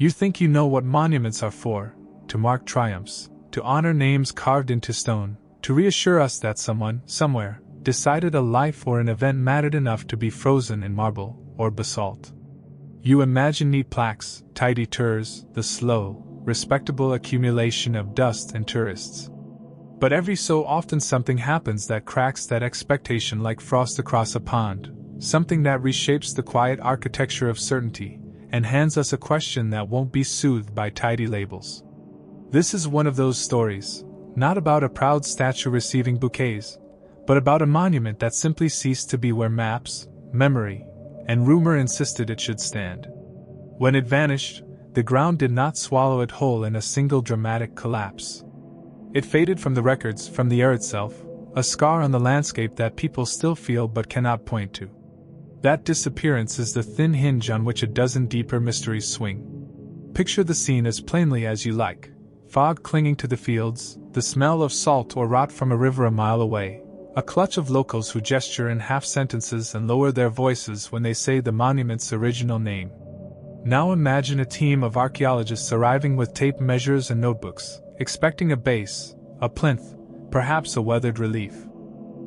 You think you know what monuments are for: to mark triumphs, to honor names carved into stone, to reassure us that someone, somewhere, decided a life or an event mattered enough to be frozen in marble or basalt. You imagine neat plaques, tidy tours, the slow, respectable accumulation of dust and tourists. But every so often something happens that cracks that expectation like frost across a pond, something that reshapes the quiet architecture of certainty, and hands us a question that won't be soothed by tidy labels. This is one of those stories, not about a proud statue receiving bouquets, but about a monument that simply ceased to be where maps, memory, and rumor insisted it should stand. When it vanished, the ground did not swallow it whole in a single dramatic collapse. It faded from the records, from the air itself, a scar on the landscape that people still feel but cannot point to. That disappearance is the thin hinge on which a dozen deeper mysteries swing. Picture the scene as plainly as you like: fog clinging to the fields, the smell of salt or rot from a river a mile away, a clutch of locals who gesture in half sentences and lower their voices when they say the monument's original name. Now imagine a team of archaeologists arriving with tape measures and notebooks, expecting a base, a plinth, perhaps a weathered relief.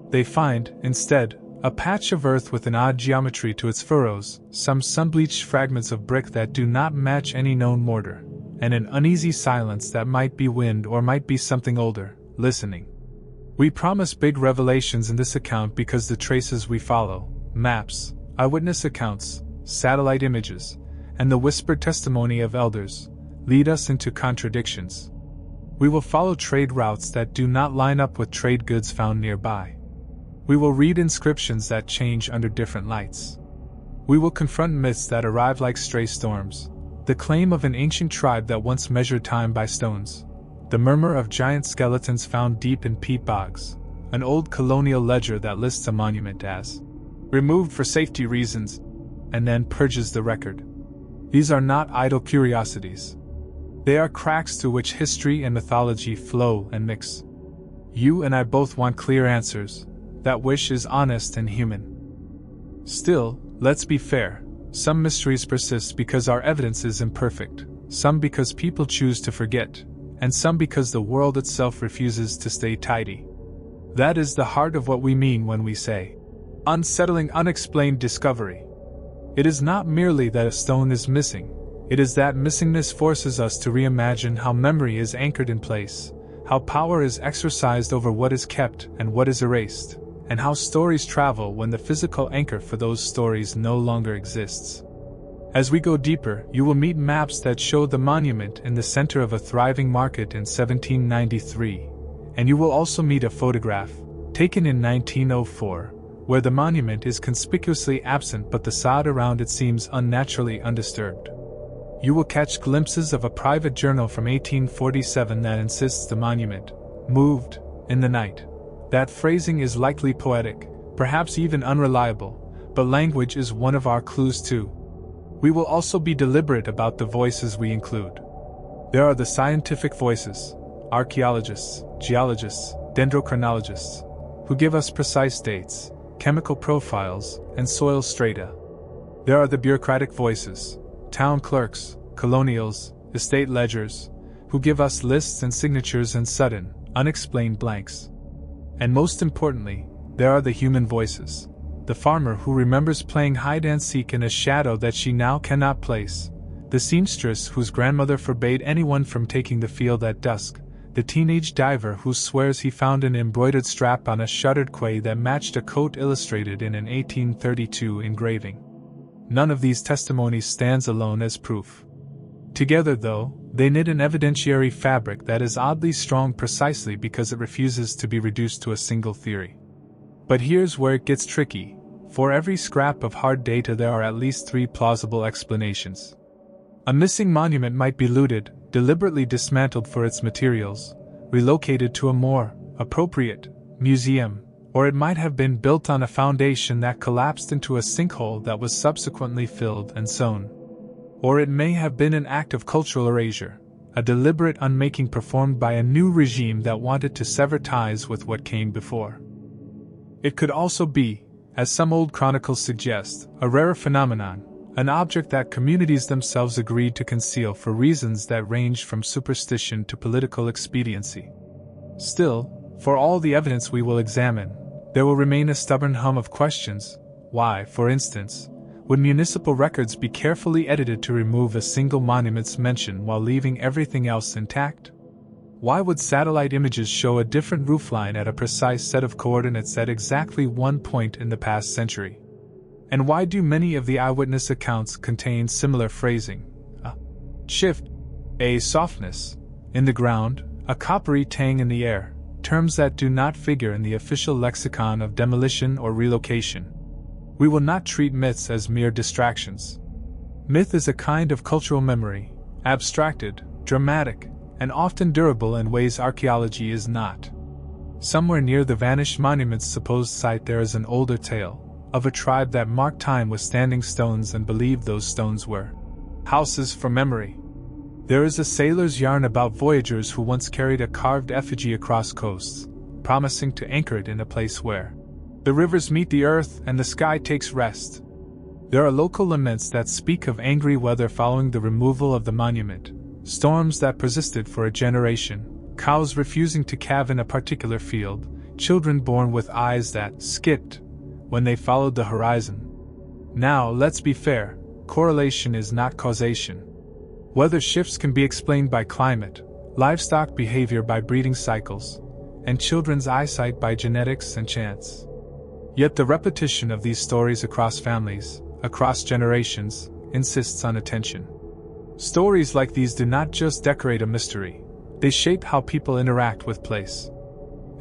They find, instead, a patch of earth with an odd geometry to its furrows, some sun-bleached fragments of brick that do not match any known mortar, and an uneasy silence that might be wind or might be something older, listening. We promise big revelations in this account because the traces we follow, maps, eyewitness accounts, satellite images, and the whispered testimony of elders, lead us into contradictions. We will follow trade routes that do not line up with trade goods found nearby. We will read inscriptions that change under different lights. We will confront myths that arrive like stray storms, the claim of an ancient tribe that once measured time by stones, the murmur of giant skeletons found deep in peat bogs, an old colonial ledger that lists a monument as removed for safety reasons, and then purges the record. These are not idle curiosities. They are cracks through which history and mythology flow and mix. You and I both want clear answers. That wish is honest and human. Still, let's be fair. Some mysteries persist because our evidence is imperfect, some because people choose to forget, and some because the world itself refuses to stay tidy. That is the heart of what we mean when we say unsettling, unexplained discovery. It is not merely that a stone is missing, it is that missingness forces us to reimagine how memory is anchored in place, how power is exercised over what is kept and what is erased, and how stories travel when the physical anchor for those stories no longer exists. As we go deeper, you will meet maps that show the monument in the center of a thriving market in 1793, and you will also meet a photograph, taken in 1904, where the monument is conspicuously absent but the sod around it seems unnaturally undisturbed. You will catch glimpses of a private journal from 1847 that insists the monument moved in the night. That phrasing is likely poetic, perhaps even unreliable, but language is one of our clues too. We will also be deliberate about the voices we include. There are the scientific voices, archaeologists, geologists, dendrochronologists, who give us precise dates, chemical profiles, and soil strata. There are the bureaucratic voices, town clerks, colonials, estate ledgers, who give us lists and signatures and sudden, unexplained blanks. And most importantly, there are the human voices. The farmer who remembers playing hide-and-seek in a shadow that she now cannot place, the seamstress whose grandmother forbade anyone from taking the field at dusk, the teenage diver who swears he found an embroidered strap on a shuttered quay that matched a coat illustrated in an 1832 engraving. None of these testimonies stands alone as proof. Together, though, they knit an evidentiary fabric that is oddly strong precisely because it refuses to be reduced to a single theory. But here's where it gets tricky. For every scrap of hard data there are at least 3 plausible explanations. A missing monument might be looted, deliberately dismantled for its materials, relocated to a more appropriate museum, or it might have been built on a foundation that collapsed into a sinkhole that was subsequently filled and sown. Or it may have been an act of cultural erasure, a deliberate unmaking performed by a new regime that wanted to sever ties with what came before. It could also be, as some old chronicles suggest, a rarer phenomenon, an object that communities themselves agreed to conceal for reasons that ranged from superstition to political expediency. Still, for all the evidence we will examine, there will remain a stubborn hum of questions. Why, for instance, would municipal records be carefully edited to remove a single monument's mention while leaving everything else intact? Why would satellite images show a different roofline at a precise set of coordinates at exactly one point in the past century? And why do many of the eyewitness accounts contain similar phrasing? A shift, a softness in the ground, a coppery tang in the air, terms that do not figure in the official lexicon of demolition or relocation. We will not treat myths as mere distractions. Myth is a kind of cultural memory, abstracted, dramatic, and often durable in ways archaeology is not. Somewhere near the vanished monument's supposed site there is an older tale of a tribe that marked time with standing stones and believed those stones were houses for memory. There is a sailor's yarn about voyagers who once carried a carved effigy across coasts, promising to anchor it in a place where the rivers meet the earth and the sky takes rest. There are local laments that speak of angry weather following the removal of the monument, storms that persisted for a generation, cows refusing to calve in a particular field, children born with eyes that skipped when they followed the horizon. Now, let's be fair, correlation is not causation. Weather shifts can be explained by climate, livestock behavior by breeding cycles, and children's eyesight by genetics and chance. Yet the repetition of these stories across families, across generations, insists on attention. Stories like these do not just decorate a mystery, they shape how people interact with place.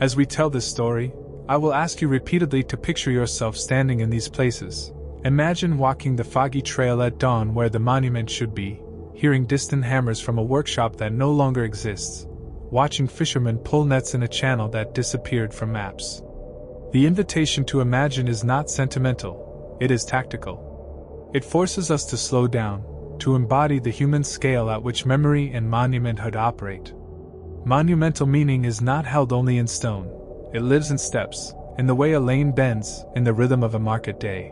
As we tell this story, I will ask you repeatedly to picture yourself standing in these places. Imagine walking the foggy trail at dawn where the monument should be, hearing distant hammers from a workshop that no longer exists, watching fishermen pull nets in a channel that disappeared from maps. The invitation to imagine is not sentimental, it is tactical. It forces us to slow down, to embody the human scale at which memory and monumenthood operate. Monumental meaning is not held only in stone. It lives in steps, in the way a lane bends, in the rhythm of a market day.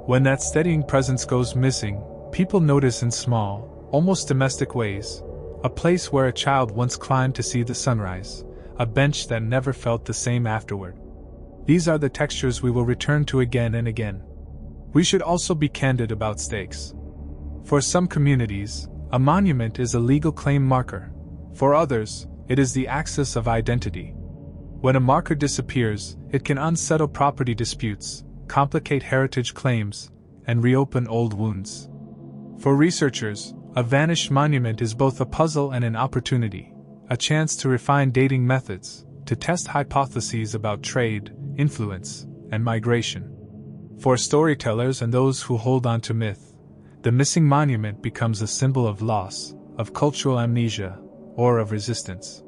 When that steadying presence goes missing, people notice in small, almost domestic ways. A place where a child once climbed to see the sunrise, a bench that never felt the same afterward. These are the textures we will return to again and again. We should also be candid about stakes. For some communities, a monument is a legal claim marker. For others, it is the axis of identity. When a marker disappears, it can unsettle property disputes, complicate heritage claims, and reopen old wounds. For researchers, a vanished monument is both a puzzle and an opportunity, a chance to refine dating methods, to test hypotheses about trade, influence, and migration. For storytellers and those who hold on to myth, the missing monument becomes a symbol of loss, of cultural amnesia, or of resistance.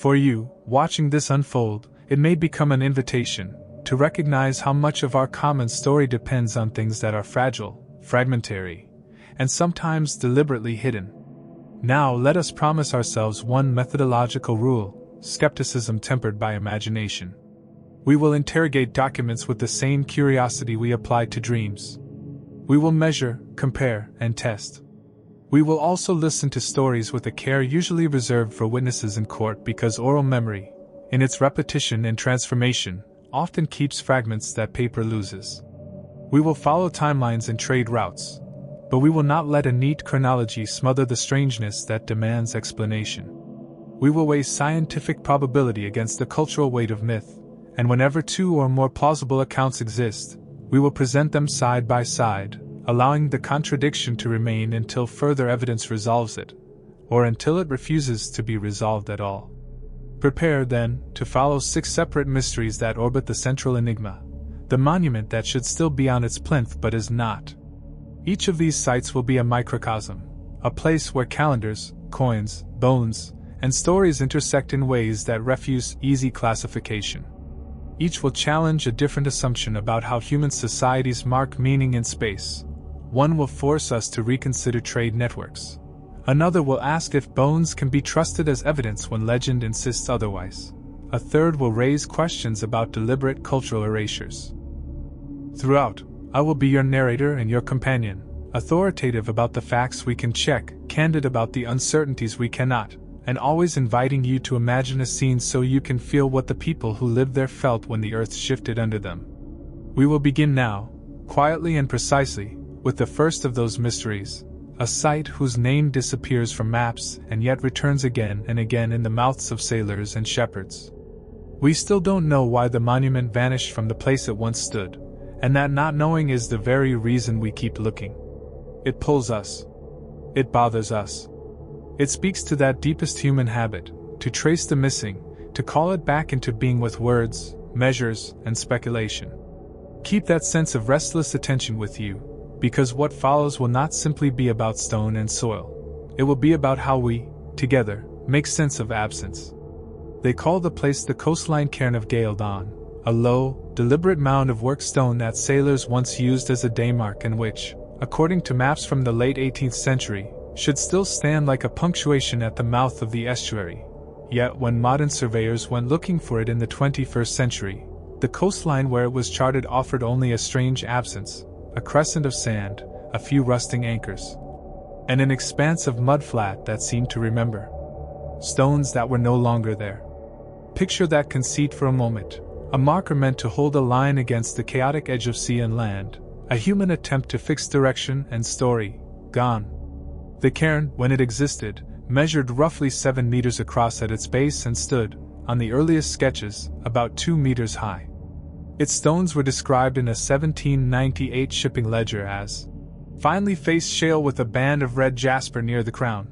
For you, watching this unfold, it may become an invitation to recognize how much of our common story depends on things that are fragile, fragmentary, and sometimes deliberately hidden. Now let us promise ourselves one methodological rule: skepticism tempered by imagination. We will interrogate documents with the same curiosity we apply to dreams. We will measure, compare, and test. We will also listen to stories with a care usually reserved for witnesses in court, because oral memory, in its repetition and transformation, often keeps fragments that paper loses. We will follow timelines and trade routes, but we will not let a neat chronology smother the strangeness that demands explanation. We will weigh scientific probability against the cultural weight of myth, and whenever two or more plausible accounts exist, we will present them side by side, allowing the contradiction to remain until further evidence resolves it, or until it refuses to be resolved at all. Prepare, then, to follow 6 separate mysteries that orbit the central enigma, the monument that should still be on its plinth but is not. Each of these sites will be a microcosm, a place where calendars, coins, bones, and stories intersect in ways that refuse easy classification. Each will challenge a different assumption about how human societies mark meaning in space. One will force us to reconsider trade networks. Another will ask if bones can be trusted as evidence when legend insists otherwise. A third will raise questions about deliberate cultural erasures. Throughout, I will be your narrator and your companion, authoritative about the facts we can check, candid about the uncertainties we cannot, and always inviting you to imagine a scene so you can feel what the people who lived there felt when the earth shifted under them. We will begin now, quietly and precisely, with the first of those mysteries, a site whose name disappears from maps and yet returns again and again in the mouths of sailors and shepherds. We still don't know why the monument vanished from the place it once stood, and that not knowing is the very reason we keep looking. It pulls us. It bothers us. It speaks to that deepest human habit, to trace the missing, to call it back into being with words, measures, and speculation. Keep that sense of restless attention with you, because what follows will not simply be about stone and soil. It will be about how we, together, make sense of absence. They call the place the coastline cairn of Gaeldon, a low, deliberate mound of worked stone that sailors once used as a daymark and which, according to maps from the late 18th century, should still stand like a punctuation at the mouth of the estuary. Yet when modern surveyors went looking for it in the 21st century, the coastline where it was charted offered only a strange absence, a crescent of sand, a few rusting anchors, and an expanse of mudflat that seemed to remember. Stones that were no longer there. Picture that conceit for a moment, a marker meant to hold a line against the chaotic edge of sea and land, a human attempt to fix direction and story, gone. The cairn, when it existed, measured roughly 7 meters across at its base and stood, on the earliest sketches, about 2 meters high. Its stones were described in a 1798 shipping ledger as finely faced shale with a band of red jasper near the crown,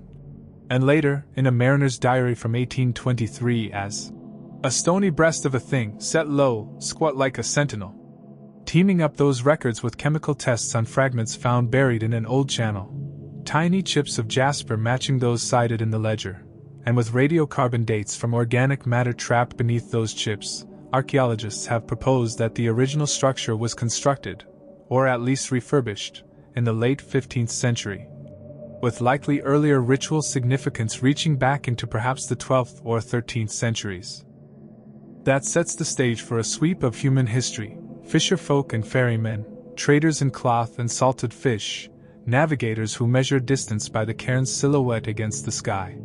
and later, in a mariner's diary from 1823 as a stony breast of a thing, set low, squat like a sentinel. Teaming up those records with chemical tests on fragments found buried in an old channel, tiny chips of jasper matching those cited in the ledger, and with radiocarbon dates from organic matter trapped beneath those chips, archaeologists have proposed that the original structure was constructed, or at least refurbished, in the late 15th century, with likely earlier ritual significance reaching back into perhaps the 12th or 13th centuries. That sets the stage for a sweep of human history: fisherfolk and ferrymen, traders in cloth and salted fish, navigators who measured distance by the cairn's silhouette against the sky.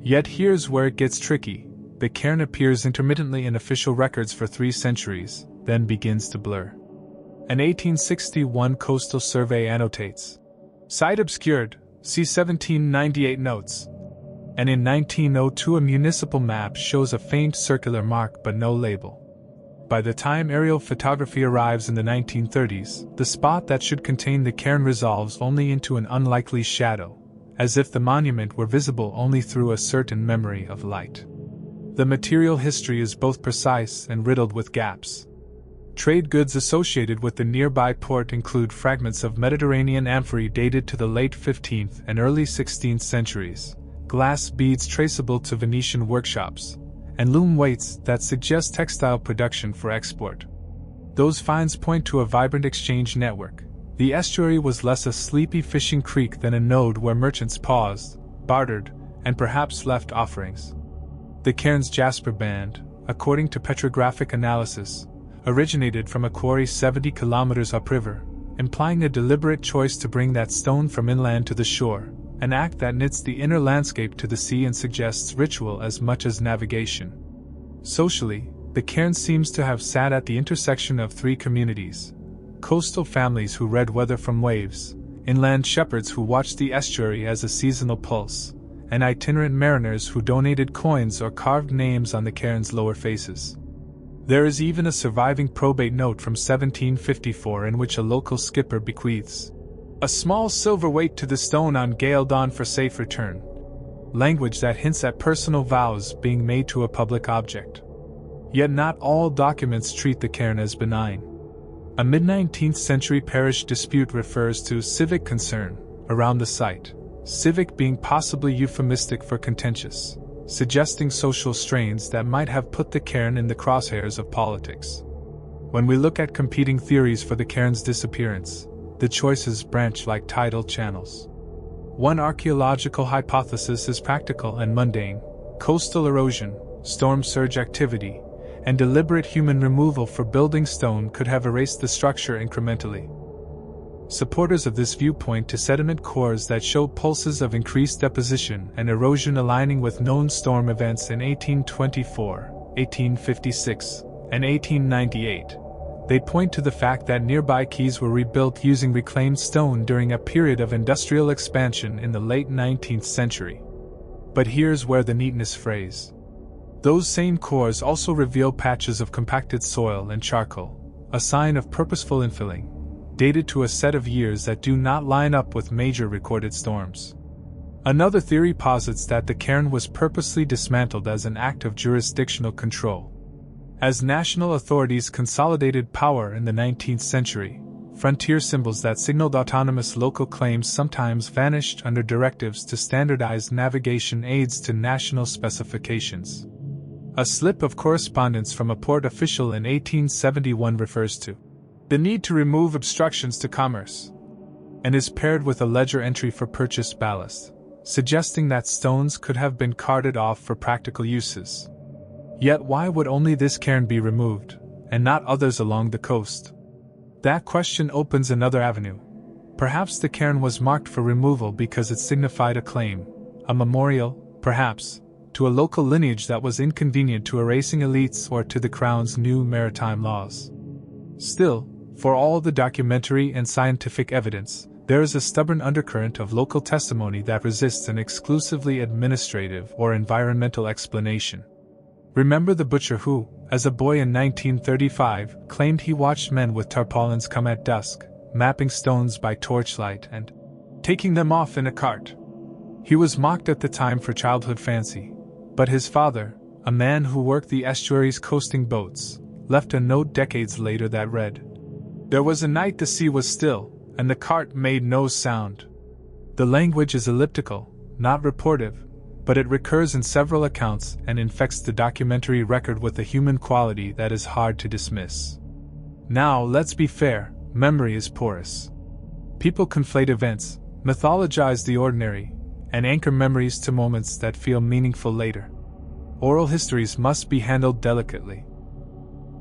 Yet here's where it gets tricky. The cairn appears intermittently in official records for 3 centuries, then begins to blur. An 1861 coastal survey annotates, "Site obscured, see 1798 notes." And in 1902 a municipal map shows a faint circular mark but no label. By the time aerial photography arrives in the 1930s, the spot that should contain the cairn resolves only into an unlikely shadow, as if the monument were visible only through a certain memory of light. The material history is both precise and riddled with gaps. Trade goods associated with the nearby port include fragments of Mediterranean amphorae dated to the late 15th and early 16th centuries, glass beads traceable to Venetian workshops, and loom weights that suggest textile production for export. Those finds point to a vibrant exchange network. The estuary was less a sleepy fishing creek than a node where merchants paused, bartered, and perhaps left offerings. The cairn's jasper band, according to petrographic analysis, originated from a quarry 70 kilometers upriver, implying a deliberate choice to bring that stone from inland to the shore, an act that knits the inner landscape to the sea and suggests ritual as much as navigation. Socially, the cairn seems to have sat at the intersection of 3 communities: coastal families who read weather from waves, inland shepherds who watched the estuary as a seasonal pulse, and itinerant mariners who donated coins or carved names on the cairn's lower faces. There is even a surviving probate note from 1754 in which a local skipper bequeaths a small silver weight to the stone on Gaeldon for safe return, language that hints at personal vows being made to a public object. Yet not all documents treat the cairn as benign. A mid-19th century parish dispute refers to civic concern around the site, civic being possibly euphemistic for contentious, suggesting social strains that might have put the cairn in the crosshairs of politics. When we look at competing theories for the cairn's disappearance, the choices branch like tidal channels. One archaeological hypothesis is practical and mundane: coastal erosion, storm surge activity, and deliberate human removal for building stone could have erased the structure incrementally. Supporters of this view point to sediment cores that show pulses of increased deposition and erosion aligning with known storm events in 1824, 1856, and 1898. They point to the fact that nearby quays were rebuilt using reclaimed stone during a period of industrial expansion in the late 19th century. But here's where the neatness frays. Those same cores also reveal patches of compacted soil and charcoal, a sign of purposeful infilling, dated to a set of years that do not line up with major recorded storms. Another theory posits that the cairn was purposely dismantled as an act of jurisdictional control. As national authorities consolidated power in the 19th century, frontier symbols that signaled autonomous local claims sometimes vanished under directives to standardize navigation aids to national specifications. A slip of correspondence from a port official in 1871 refers to the need to remove obstructions to commerce, and is paired with a ledger entry for purchased ballast, suggesting that stones could have been carted off for practical uses. Yet why would only this cairn be removed, and not others along the coast? That question opens another avenue. Perhaps the cairn was marked for removal because it signified a claim, a memorial, perhaps, to a local lineage that was inconvenient to erasing elites or to the Crown's new maritime laws. Still, for all the documentary and scientific evidence, there is a stubborn undercurrent of local testimony that resists an exclusively administrative or environmental explanation. Remember the butcher who, as a boy in 1935, claimed he watched men with tarpaulins come at dusk, mapping stones by torchlight and taking them off in a cart. He was mocked at the time for childhood fancy, but his father, a man who worked the estuary's coasting boats, left a note decades later that read, "There was a night the sea was still, and the cart made no sound." The language is elliptical, not reportive, but it recurs in several accounts and infects the documentary record with a human quality that is hard to dismiss. Now, let's be fair, memory is porous. People conflate events, mythologize the ordinary, and anchor memories to moments that feel meaningful later. Oral histories must be handled delicately.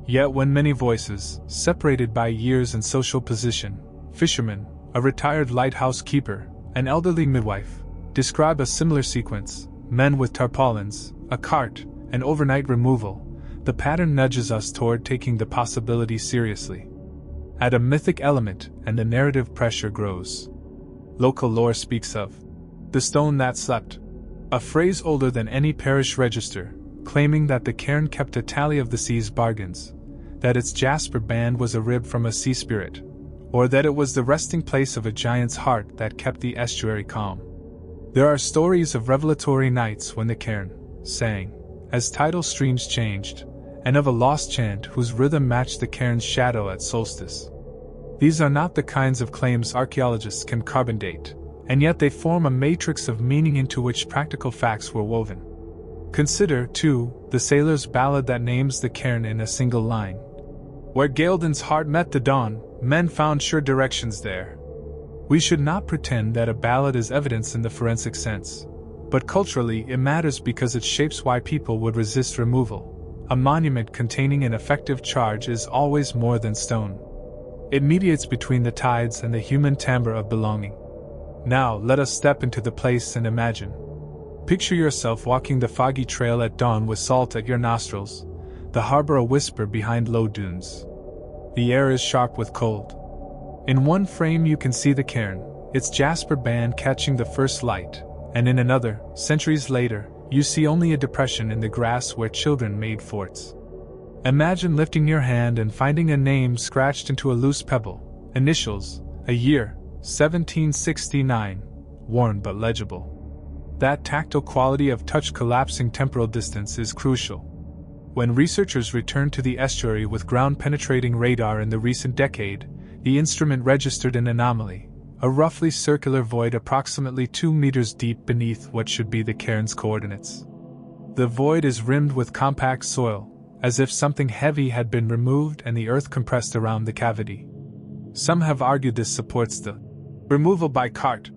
Yet when many voices, separated by years and social position, fishermen, a retired lighthouse keeper, an elderly midwife, describe a similar sequence, men with tarpaulins, a cart, and overnight removal, the pattern nudges us toward taking the possibility seriously. Add a mythic element, and the narrative pressure grows. Local lore speaks of the stone that slept, a phrase older than any parish register, claiming that the cairn kept a tally of the sea's bargains, that its jasper band was a rib from a sea spirit, or that it was the resting place of a giant's heart that kept the estuary calm. There are stories of revelatory nights when the cairn sang, as tidal streams changed, and of a lost chant whose rhythm matched the cairn's shadow at solstice. These are not the kinds of claims archaeologists can carbon date, and yet they form a matrix of meaning into which practical facts were woven. Consider, too, the sailor's ballad that names the cairn in a single line. Where Gildan's heart met the dawn, men found sure directions there. We should not pretend that a ballad is evidence in the forensic sense, but culturally it matters because it shapes why people would resist removal. A monument containing an effective charge is always more than stone. It mediates between the tides and the human timbre of belonging. Now let us step into the place and imagine. Picture yourself walking the foggy trail at dawn with salt at your nostrils, the harbor a whisper behind low dunes. The air is sharp with cold. In one frame you can see the cairn, its jasper band catching the first light, and in another, centuries later, you see only a depression in the grass where children made forts. Imagine lifting your hand and finding a name scratched into a loose pebble, initials, a year, 1769, worn but legible. That tactile quality of touch collapsing temporal distance is crucial. When researchers returned to the estuary with ground-penetrating radar in the recent decade, the instrument registered an anomaly, a roughly circular void approximately 2 meters deep beneath what should be the cairn's coordinates. The void is rimmed with compact soil, as if something heavy had been removed and the earth compressed around the cavity. Some have argued this supports the removal by cart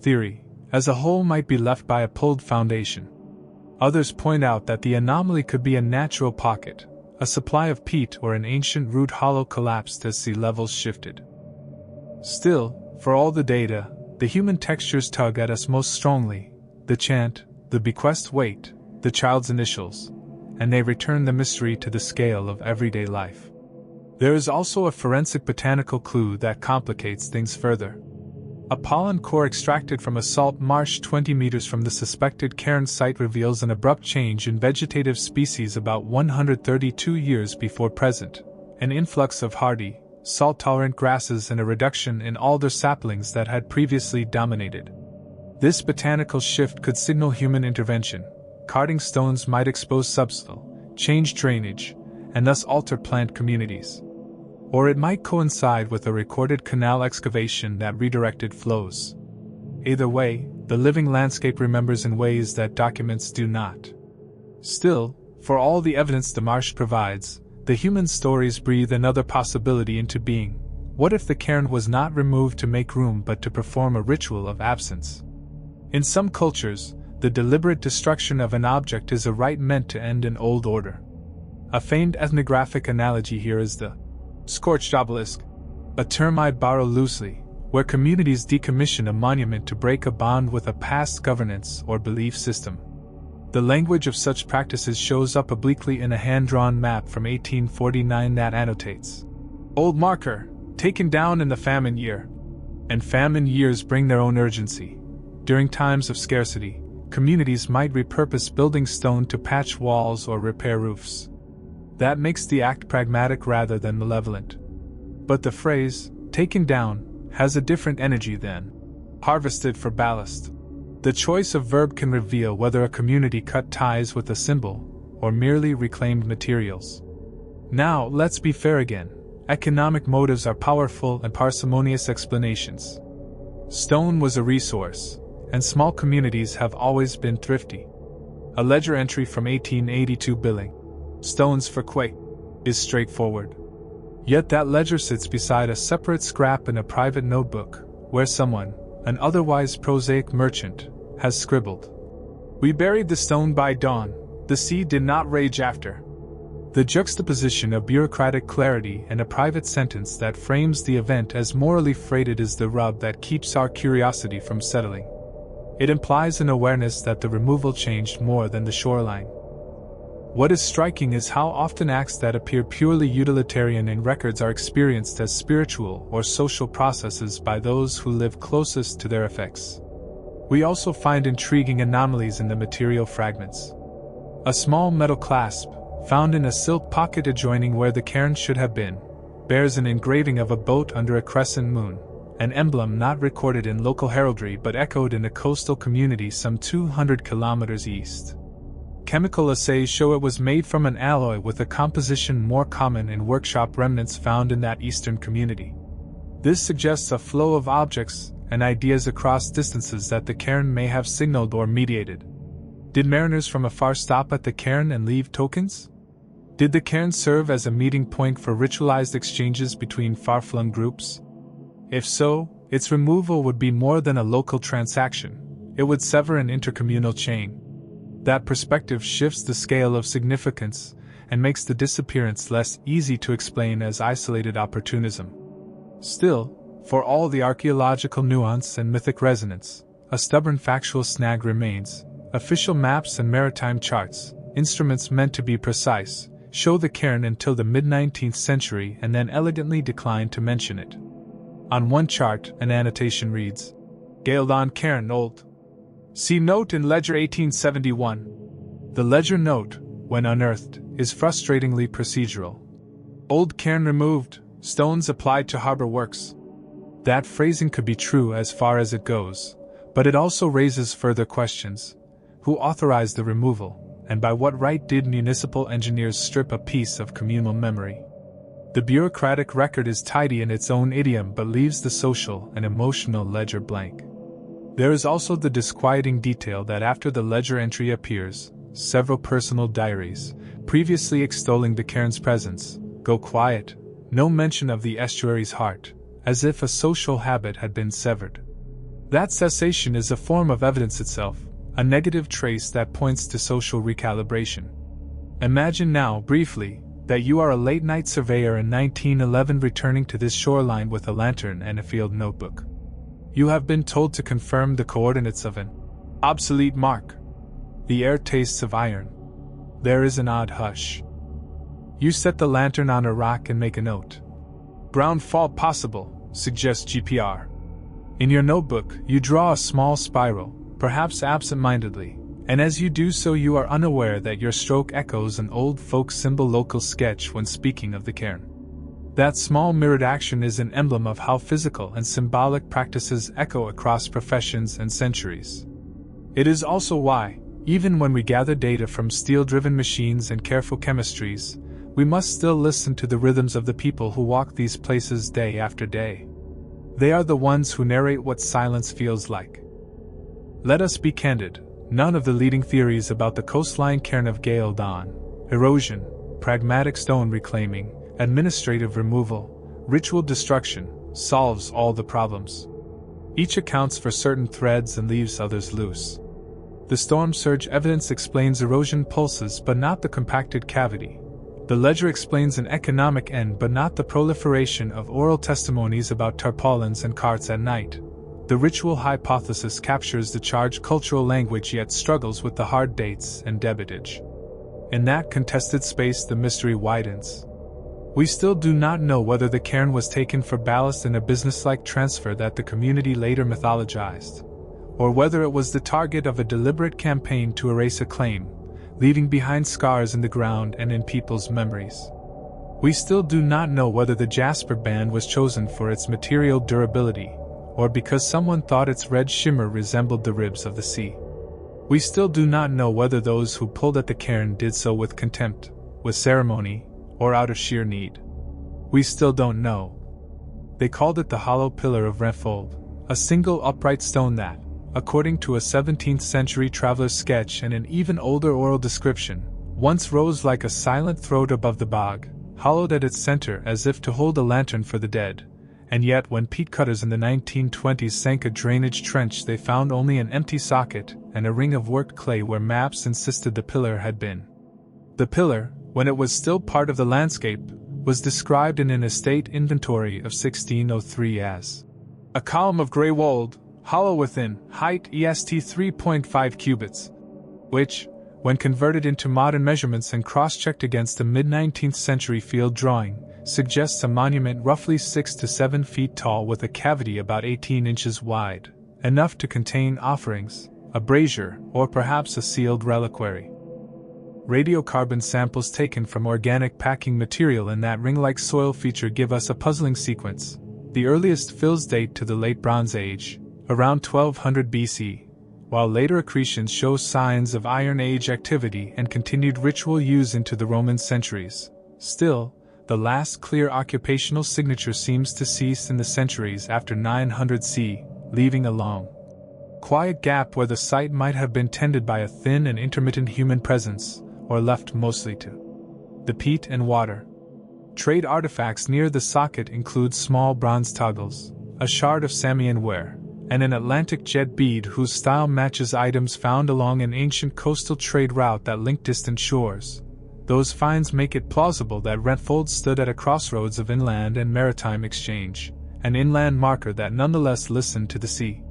theory, as a hole might be left by a pulled foundation. Others point out that the anomaly could be a natural pocket, a supply of peat or an ancient root hollow collapsed as sea levels shifted. Still, for all the data, the human textures tug at us most strongly: the chant, the bequest weight, the child's initials, and they return the mystery to the scale of everyday life. There is also a forensic botanical clue that complicates things further. A pollen core extracted from a salt marsh 20 meters from the suspected cairn site reveals an abrupt change in vegetative species about 132 years before present, an influx of hardy, salt-tolerant grasses and a reduction in alder saplings that had previously dominated. This botanical shift could signal human intervention. Carting stones might expose subsoil, change drainage, and thus alter plant communities. Or it might coincide with a recorded canal excavation that redirected flows. Either way, the living landscape remembers in ways that documents do not. Still, for all the evidence the marsh provides, the human stories breathe another possibility into being. What if the cairn was not removed to make room but to perform a ritual of absence? In some cultures, the deliberate destruction of an object is a rite meant to end an old order. A famed ethnographic analogy here is the scorched obelisk, a term I borrow loosely, where communities decommission a monument to break a bond with a past governance or belief system. The language of such practices shows up obliquely in a hand-drawn map from 1849 that annotates: "Old marker, taken down in the famine year." And famine years bring their own urgency. During times of scarcity, communities might repurpose building stone to patch walls or repair roofs. That makes the act pragmatic rather than malevolent. But the phrase, taken down, has a different energy than harvested for ballast. The choice of verb can reveal whether a community cut ties with a symbol, or merely reclaimed materials. Now, let's be fair again. Economic motives are powerful and parsimonious explanations. Stone was a resource, and small communities have always been thrifty. A ledger entry from 1882 billing stones for quay is straightforward. Yet that ledger sits beside a separate scrap in a private notebook, where someone, an otherwise prosaic merchant, has scribbled: "We buried the stone by dawn, the sea did not rage after." The juxtaposition of bureaucratic clarity and a private sentence that frames the event as morally freighted is the rub that keeps our curiosity from settling. It implies an awareness that the removal changed more than the shoreline. What is striking is how often acts that appear purely utilitarian in records are experienced as spiritual or social processes by those who live closest to their effects. We also find intriguing anomalies in the material fragments. A small metal clasp, found in a silk pocket adjoining where the cairn should have been, bears an engraving of a boat under a crescent moon, an emblem not recorded in local heraldry but echoed in a coastal community some 200 kilometers east. Chemical assays show it was made from an alloy with a composition more common in workshop remnants found in that eastern community. This suggests a flow of objects and ideas across distances that the cairn may have signaled or mediated. Did mariners from afar stop at the cairn and leave tokens? Did the cairn serve as a meeting point for ritualized exchanges between far-flung groups? If so, its removal would be more than a local transaction. It would sever an intercommunal chain. That perspective shifts the scale of significance and makes the disappearance less easy to explain as isolated opportunism. Still, for all the archaeological nuance and mythic resonance, a stubborn factual snag remains. Official maps and maritime charts, instruments meant to be precise, show the cairn until the mid-19th century and then elegantly decline to mention it. On one chart, an annotation reads, "Gaeldon Cairn Old. See note in Ledger 1871. The ledger note, when unearthed, is frustratingly procedural. Old cairn removed, stones applied to harbor works. That phrasing could be true as far as it goes, but it also raises further questions. Who authorized the removal, and by what right did municipal engineers strip a piece of communal memory? The bureaucratic record is tidy in its own idiom but leaves the social and emotional ledger blank. There is also the disquieting detail that after the ledger entry appears, several personal diaries, previously extolling the cairn's presence, go quiet, no mention of the estuary's heart, as if a social habit had been severed. That cessation is a form of evidence itself, a negative trace that points to social recalibration. Imagine now, briefly, That you are a late-night surveyor in 1911 returning to this shoreline with a lantern and a field notebook. You have been told to confirm the coordinates of an obsolete mark. The air tastes of iron. There is an odd hush. You set the lantern on a rock and make a note. Ground fall possible, suggests GPR. In your notebook, you draw a small spiral, perhaps absent-mindedly, and as you do so you are unaware that your stroke echoes an old folk symbol local sketch when speaking of the cairn. That small mirrored action is an emblem of how physical and symbolic practices echo across professions and centuries. It is also why, even when we gather data from steel-driven machines and careful chemistries, we must still listen to the rhythms of the people who walk these places day after day. They are the ones who narrate what silence feels like. Let us be candid. None of the leading theories about the coastline cairn of gale dawn, erosion, pragmatic stone reclaiming, administrative removal, ritual destruction, solves all the problems. Each accounts for certain threads and leaves others loose. The storm surge evidence explains erosion pulses but not the compacted cavity. The ledger explains an economic end but not the proliferation of oral testimonies about tarpaulins and carts at night. The ritual hypothesis captures the charged cultural language yet struggles with the hard dates and debitage. In that contested space the mystery widens. We still do not know whether the cairn was taken for ballast in a businesslike transfer that the community later mythologized, or whether it was the target of a deliberate campaign to erase a claim, leaving behind scars in the ground and in people's memories. We still do not know whether the jasper band was chosen for its material durability, or because someone thought its red shimmer resembled the ribs of the sea. We still do not know whether those who pulled at the cairn did so with contempt, with ceremony, or out of sheer need. We still don't know. They called it the hollow pillar of Rentfold, a single upright stone that, according to a 17th century traveler's sketch and an even older oral description, once rose like a silent throat above the bog, hollowed at its center as if to hold a lantern for the dead. And yet when peat cutters in the 1920s sank a drainage trench they found only an empty socket and a ring of worked clay where maps insisted the pillar had been. The pillar, when it was still part of the landscape, was described in an estate inventory of 1603 as a column of grey wold, hollow within, height est 3.5 cubits, which, when converted into modern measurements and cross-checked against a mid-19th century field drawing, suggests a monument roughly 6 to 7 feet tall with a cavity about 18 inches wide, enough to contain offerings, a brazier, or perhaps a sealed reliquary. Radiocarbon samples taken from organic packing material in that ring-like soil feature give us a puzzling sequence. The earliest fills date to the Late Bronze Age, around 1200 BC, while later accretions show signs of Iron Age activity and continued ritual use into the Roman centuries. Still, the last clear occupational signature seems to cease in the centuries after 900 CE, leaving a long, quiet gap where the site might have been tended by a thin and intermittent human presence, or left mostly to the peat and water. Trade artifacts near the socket include small bronze toggles, a shard of Samian ware, and an Atlantic jet bead whose style matches items found along an ancient coastal trade route that linked distant shores. Those finds make it plausible that Rentfold stood at a crossroads of inland and maritime exchange, an inland marker that nonetheless listened to the sea.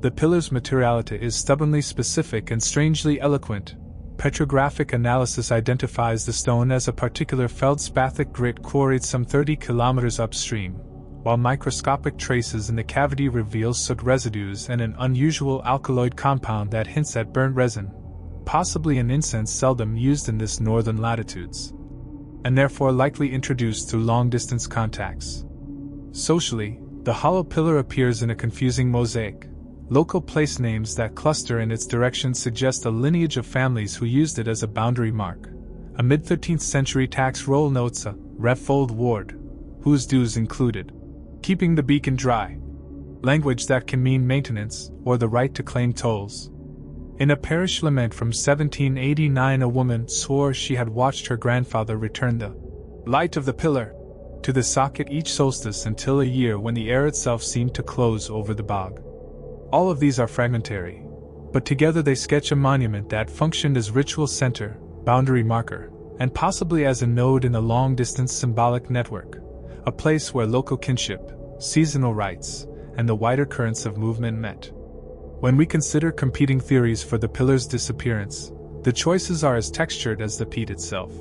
The pillar's materiality is stubbornly specific and strangely eloquent. Petrographic analysis identifies the stone as a particular feldspathic grit quarried some 30 kilometers upstream, while microscopic traces in the cavity reveal soot residues and an unusual alkaloid compound that hints at burnt resin, possibly an incense seldom used in this northern latitudes, and therefore likely introduced through long-distance contacts. Socially, the hollow pillar appears in a confusing mosaic. Local place names that cluster in its direction suggest a lineage of families who used it as a boundary mark. A mid-13th century tax roll notes a Rentfold ward, whose dues included keeping the beacon dry, language that can mean maintenance or the right to claim tolls. In a parish lament from 1789, a woman swore she had watched her grandfather return the light of the pillar to the socket each solstice until a year when the air itself seemed to close over the bog. All of these are fragmentary, but together they sketch a monument that functioned as ritual center, boundary marker, and possibly as a node in a long-distance symbolic network, a place where local kinship, seasonal rites, and the wider currents of movement met. When we consider competing theories for the pillar's disappearance, the choices are as textured as the peat itself.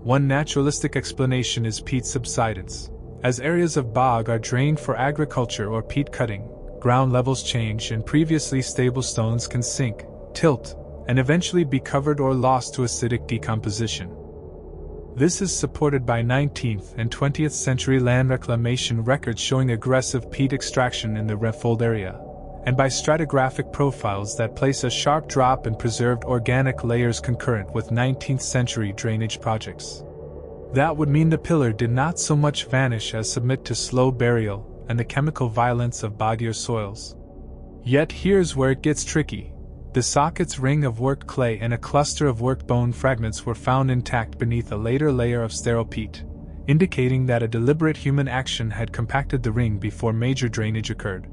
One naturalistic explanation is peat subsidence. As areas of bog are drained for agriculture or peat cutting, ground levels change and previously stable stones can sink, tilt, and eventually be covered or lost to acidic decomposition. This is supported by 19th and 20th century land reclamation records showing aggressive peat extraction in the Retfold area, and by stratigraphic profiles that place a sharp drop in preserved organic layers concurrent with 19th century drainage projects. That would mean the pillar did not so much vanish as submit to slow burial and the chemical violence of boggier soils. Yet here's where it gets tricky. The socket's ring of worked clay and a cluster of worked bone fragments were found intact beneath a later layer of sterile peat, indicating that a deliberate human action had compacted the ring before major drainage occurred.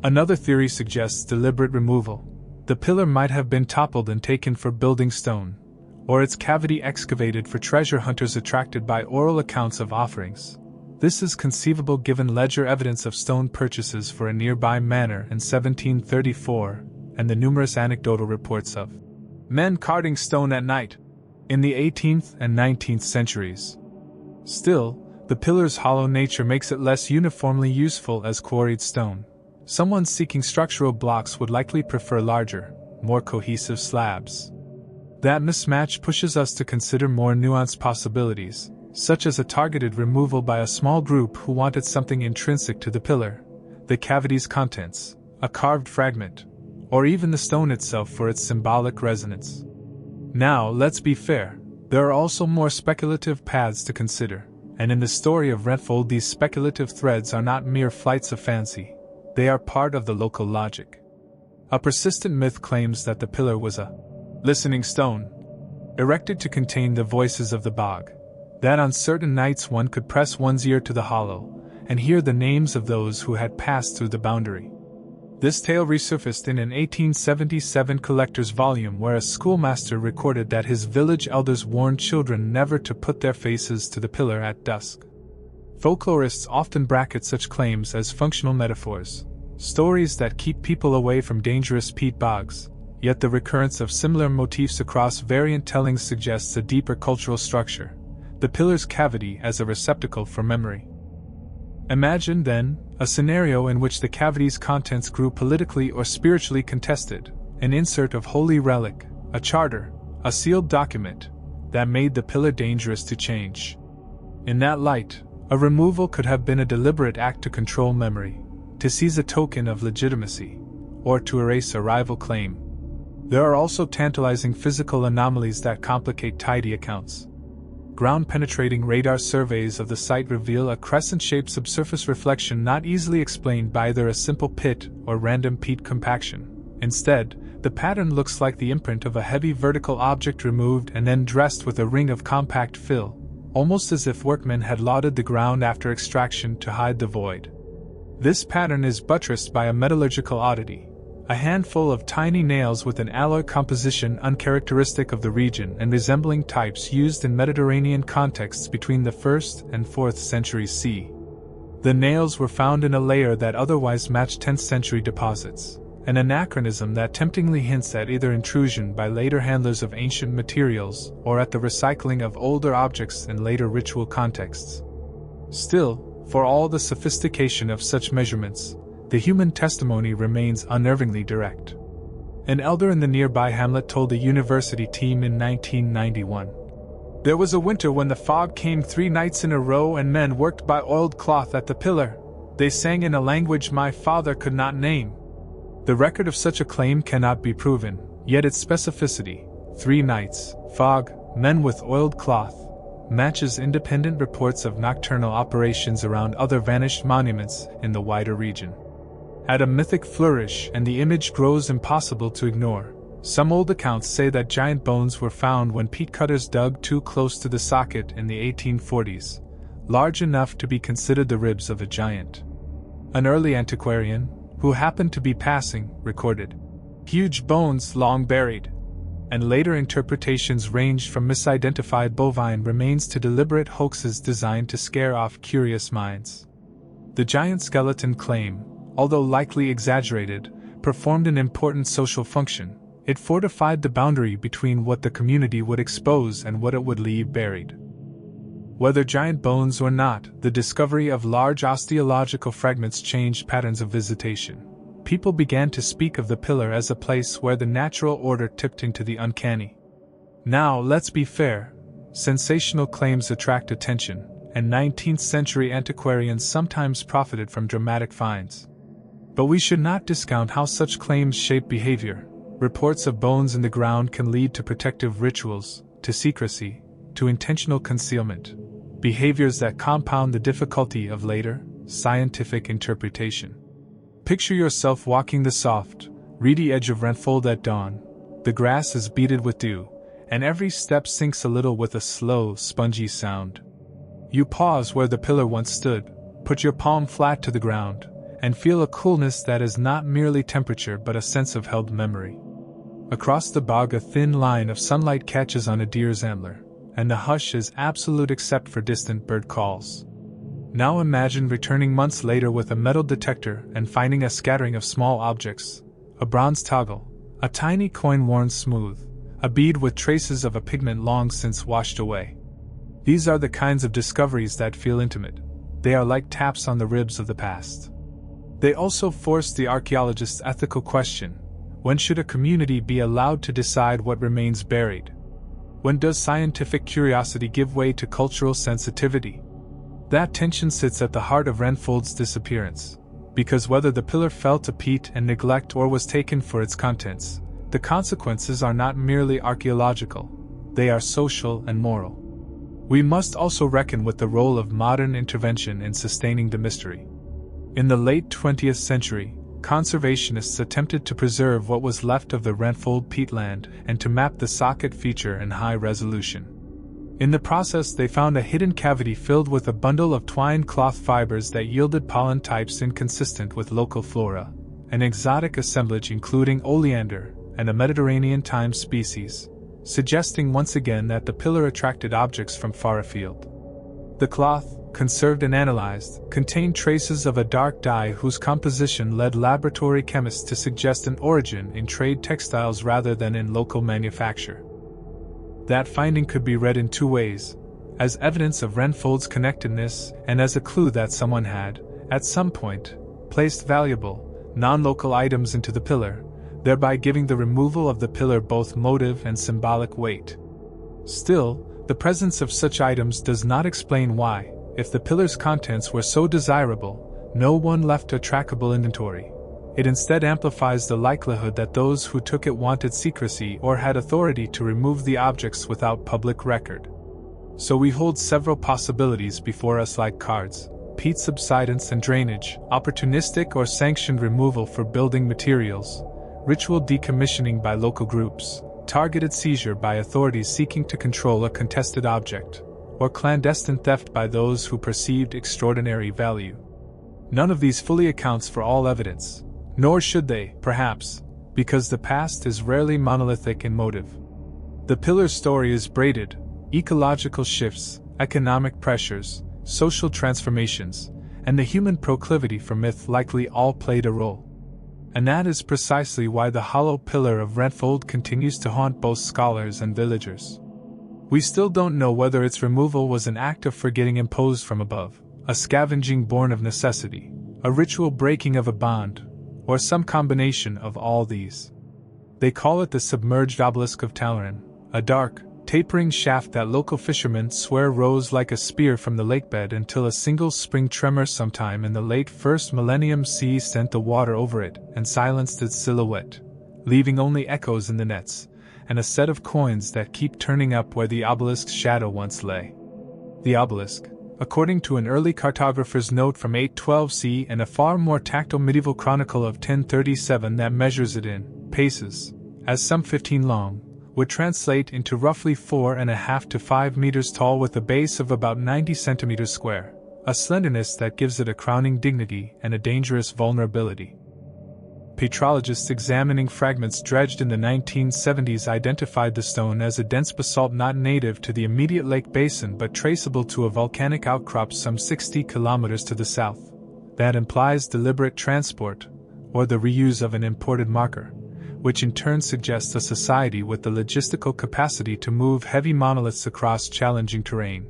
Another theory suggests deliberate removal. The pillar might have been toppled and taken for building stone, or its cavity excavated for treasure hunters attracted by oral accounts of offerings. This is conceivable given ledger evidence of stone purchases for a nearby manor in 1734, and the numerous anecdotal reports of men carting stone at night in the 18th and 19th centuries. Still, the pillar's hollow nature makes it less uniformly useful as quarried stone. Someone seeking structural blocks would likely prefer larger, more cohesive slabs. That mismatch pushes us to consider more nuanced possibilities, such as a targeted removal by a small group who wanted something intrinsic to the pillar, the cavity's contents, a carved fragment, or even the stone itself for its symbolic resonance. Now, let's be fair, there are also more speculative paths to consider, and in the story of Retfold these speculative threads are not mere flights of fancy, they are part of the local logic. A persistent myth claims that the pillar was a listening stone, erected to contain the voices of the bog, that on certain nights one could press one's ear to the hollow and hear the names of those who had passed through the boundary. This tale resurfaced in an 1877 collector's volume where a schoolmaster recorded that his village elders warned children never to put their faces to the pillar at dusk. Folklorists often bracket such claims as functional metaphors, stories that keep people away from dangerous peat bogs, yet the recurrence of similar motifs across variant tellings suggests a deeper cultural structure, the pillar's cavity as a receptacle for memory. Imagine, then, a scenario in which the cavity's contents grew politically or spiritually contested, an insert of holy relic, a charter, a sealed document, that made the pillar dangerous to change. In that light, a removal could have been a deliberate act to control memory, to seize a token of legitimacy, or to erase a rival claim. There are also tantalizing physical anomalies that complicate tidy accounts. Ground-penetrating radar surveys of the site reveal a crescent-shaped subsurface reflection not easily explained by either a simple pit or random peat compaction. Instead, the pattern looks like the imprint of a heavy vertical object removed and then dressed with a ring of compact fill, almost as if workmen had lauded the ground after extraction to hide the void. This pattern is buttressed by a metallurgical oddity, a handful of tiny nails with an alloy composition uncharacteristic of the region and resembling types used in Mediterranean contexts between the 1st and 4th centuries CE. The nails were found in a layer that otherwise matched 10th century deposits, an anachronism that temptingly hints at either intrusion by later handlers of ancient materials or at the recycling of older objects in later ritual contexts. Still, for all the sophistication of such measurements, the human testimony remains unnervingly direct. An elder in the nearby hamlet told a university team in 1991, "There was a winter when the fog came 3 nights in a row and men worked by oiled cloth at the pillar. They sang in a language my father could not name." The record of such a claim cannot be proven, yet its specificity, 3 nights, fog, men with oiled cloth, matches independent reports of nocturnal operations around other vanished monuments in the wider region. Add a mythic flourish and the image grows impossible to ignore. Some old accounts say that giant bones were found when peat cutters dug too close to the socket in the 1840s, large enough to be considered the ribs of a giant. An early antiquarian, who happened to be passing, recorded, "Huge bones long buried." and later interpretations ranged from misidentified bovine remains to deliberate hoaxes designed to scare off curious minds. The giant skeleton claim, although likely exaggerated, performed an important social function. It fortified the boundary between what the community would expose and what it would leave buried. Whether giant bones or not, the discovery of large osteological fragments changed patterns of visitation. People began to speak of the pillar as a place where the natural order tipped into the uncanny. Now, let's be fair, sensational claims attract attention, and 19th century antiquarians sometimes profited from dramatic finds. But we should not discount how such claims shape behavior. Reports of bones in the ground can lead to protective rituals, to secrecy, to intentional concealment, behaviors that compound the difficulty of later, scientific interpretation. Picture yourself walking the soft, reedy edge of Renfold at dawn. The grass is beaded with dew, and every step sinks a little with a slow, spongy sound. You pause where the pillar once stood, put your palm flat to the ground, and feel a coolness that is not merely temperature but a sense of held memory. Across the bog, a thin line of sunlight catches on a deer's antler, and the hush is absolute except for distant bird calls. Now imagine returning months later with a metal detector and finding a scattering of small objects: a bronze toggle, a tiny coin worn smooth, a bead with traces of a pigment long since washed away. These are the kinds of discoveries that feel intimate. They are like taps on the ribs of the past. They also force the archaeologist's ethical question: when should a community be allowed to decide what remains buried? When does scientific curiosity give way to cultural sensitivity? That tension sits at the heart of Renfold's disappearance, because whether the pillar fell to peat and neglect or was taken for its contents, the consequences are not merely archaeological, they are social and moral. We must also reckon with the role of modern intervention in sustaining the mystery. In the late 20th century, conservationists attempted to preserve what was left of the Renfold peatland and to map the socket feature in high resolution. In the process, they found a hidden cavity filled with a bundle of twined cloth fibers that yielded pollen types inconsistent with local flora, an exotic assemblage including oleander and a Mediterranean thyme species, suggesting once again that the pillar attracted objects from far afield. The cloth, conserved and analyzed, contained traces of a dark dye whose composition led laboratory chemists to suggest an origin in trade textiles rather than in local manufacture. That finding could be read in two ways: as evidence of Renfold's connectedness and as a clue that someone had, at some point, placed valuable, non-local items into the pillar, thereby giving the removal of the pillar both motive and symbolic weight. Still, the presence of such items does not explain why, if the pillar's contents were so desirable, no one left a trackable inventory. It instead amplifies the likelihood that those who took it wanted secrecy or had authority to remove the objects without public record. So we hold several possibilities before us, like cards, peat subsidence and drainage, opportunistic or sanctioned removal for building materials, ritual decommissioning by local groups, targeted seizure by authorities seeking to control a contested object, or clandestine theft by those who perceived extraordinary value. None of these fully accounts for all evidence, nor should they, perhaps, because the past is rarely monolithic in motive. The pillar's story is braided: ecological shifts, economic pressures, social transformations, and the human proclivity for myth likely all played a role. And that is precisely why the hollow pillar of Renfold continues to haunt both scholars and villagers. We still don't know whether its removal was an act of forgetting imposed from above, a scavenging born of necessity, a ritual breaking of a bond, or some combination of all these. They call it the submerged obelisk of Talleyrand, a dark, tapering shaft that local fishermen swear rose like a spear from the lakebed until a single spring tremor sometime in the late first millennium sea sent the water over it and silenced its silhouette, leaving only echoes in the nets, and a set of coins that keep turning up where the obelisk's shadow once lay. The obelisk, according to an early cartographer's note from 812 CE and a far more tactile medieval chronicle of 1037 that measures it in paces, as some 15 long, would translate into roughly 4.5 to 5 meters tall with a base of about 90 centimeters square, a slenderness that gives it a crowning dignity and a dangerous vulnerability. Petrologists examining fragments dredged in the 1970s identified the stone as a dense basalt not native to the immediate lake basin but traceable to a volcanic outcrop some 60 kilometers to the south. That implies deliberate transport, or the reuse of an imported marker, which in turn suggests a society with the logistical capacity to move heavy monoliths across challenging terrain.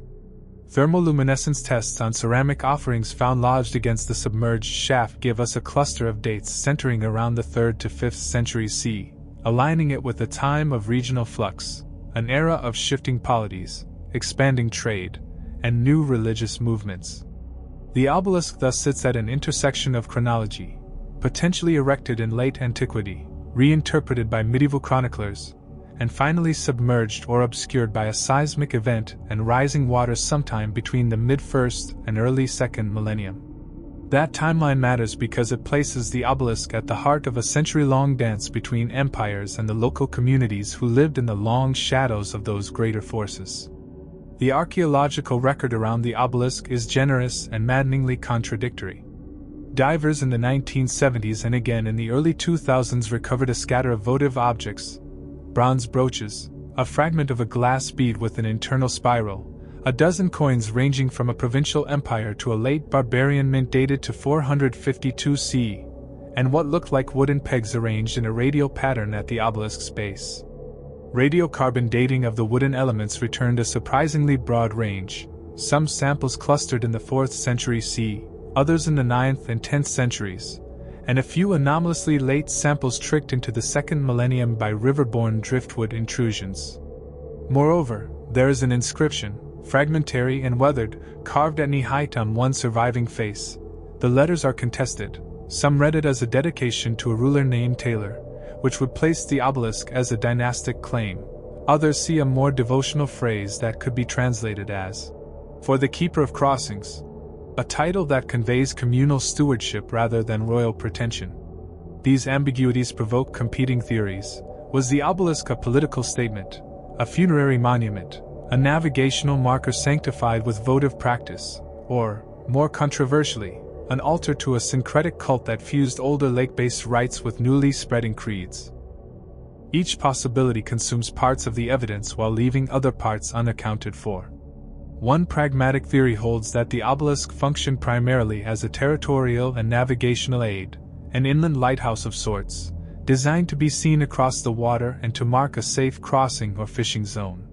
Thermoluminescence tests on ceramic offerings found lodged against the submerged shaft give us a cluster of dates centering around the 3rd to 5th centuries CE, aligning it with the time of regional flux, an era of shifting polities, expanding trade, and new religious movements. The obelisk thus sits at an intersection of chronology, potentially erected in late antiquity, reinterpreted by medieval chroniclers, and finally submerged or obscured by a seismic event and rising water sometime between the mid-1st and early 2nd millennium. That timeline matters because it places the obelisk at the heart of a century-long dance between empires and the local communities who lived in the long shadows of those greater forces. The archaeological record around the obelisk is generous and maddeningly contradictory. Divers in the 1970s and again in the early 2000s recovered a scatter of votive objects: bronze brooches, a fragment of a glass bead with an internal spiral, a dozen coins ranging from a provincial empire to a late barbarian mint dated to 452 CE, and what looked like wooden pegs arranged in a radial pattern at the obelisk's base. Radiocarbon dating of the wooden elements returned a surprisingly broad range, some samples clustered in the 4th century CE, others in the 9th and 10th centuries, and a few anomalously late samples tricked into the 2nd millennium by river-borne driftwood intrusions. Moreover, there is an inscription, fragmentary and weathered, carved at knee height on one surviving face. The letters are contested. Some read it as a dedication to a ruler named Taylor, which would place the obelisk as a dynastic claim. Others see a more devotional phrase that could be translated as, "For the Keeper of Crossings," a title that conveys communal stewardship rather than royal pretension. These ambiguities provoke competing theories. Was the obelisk a political statement, a funerary monument, a navigational marker sanctified with votive practice, or, more controversially, an altar to a syncretic cult that fused older lake-based rites with newly spreading creeds? Each possibility consumes parts of the evidence while leaving other parts unaccounted for. One pragmatic theory holds that the obelisk functioned primarily as a territorial and navigational aid, an inland lighthouse of sorts, designed to be seen across the water and to mark a safe crossing or fishing zone.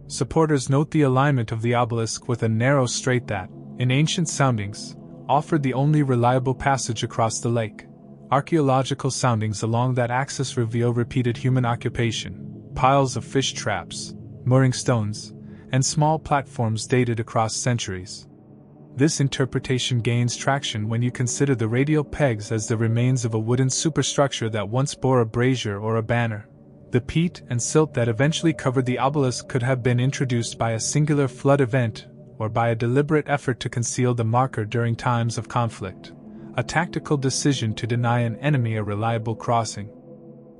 Supporters note the alignment of the obelisk with a narrow strait that, in ancient soundings, offered the only reliable passage across the lake. Archaeological soundings along that axis reveal repeated human occupation, piles of fish traps, mooring stones, and small platforms dated across centuries. This interpretation gains traction when you consider the radial pegs as the remains of a wooden superstructure that once bore a brazier or a banner. The peat and silt that eventually covered the obelisk could have been introduced by a singular flood event or by a deliberate effort to conceal the marker during times of conflict, a tactical decision to deny an enemy a reliable crossing.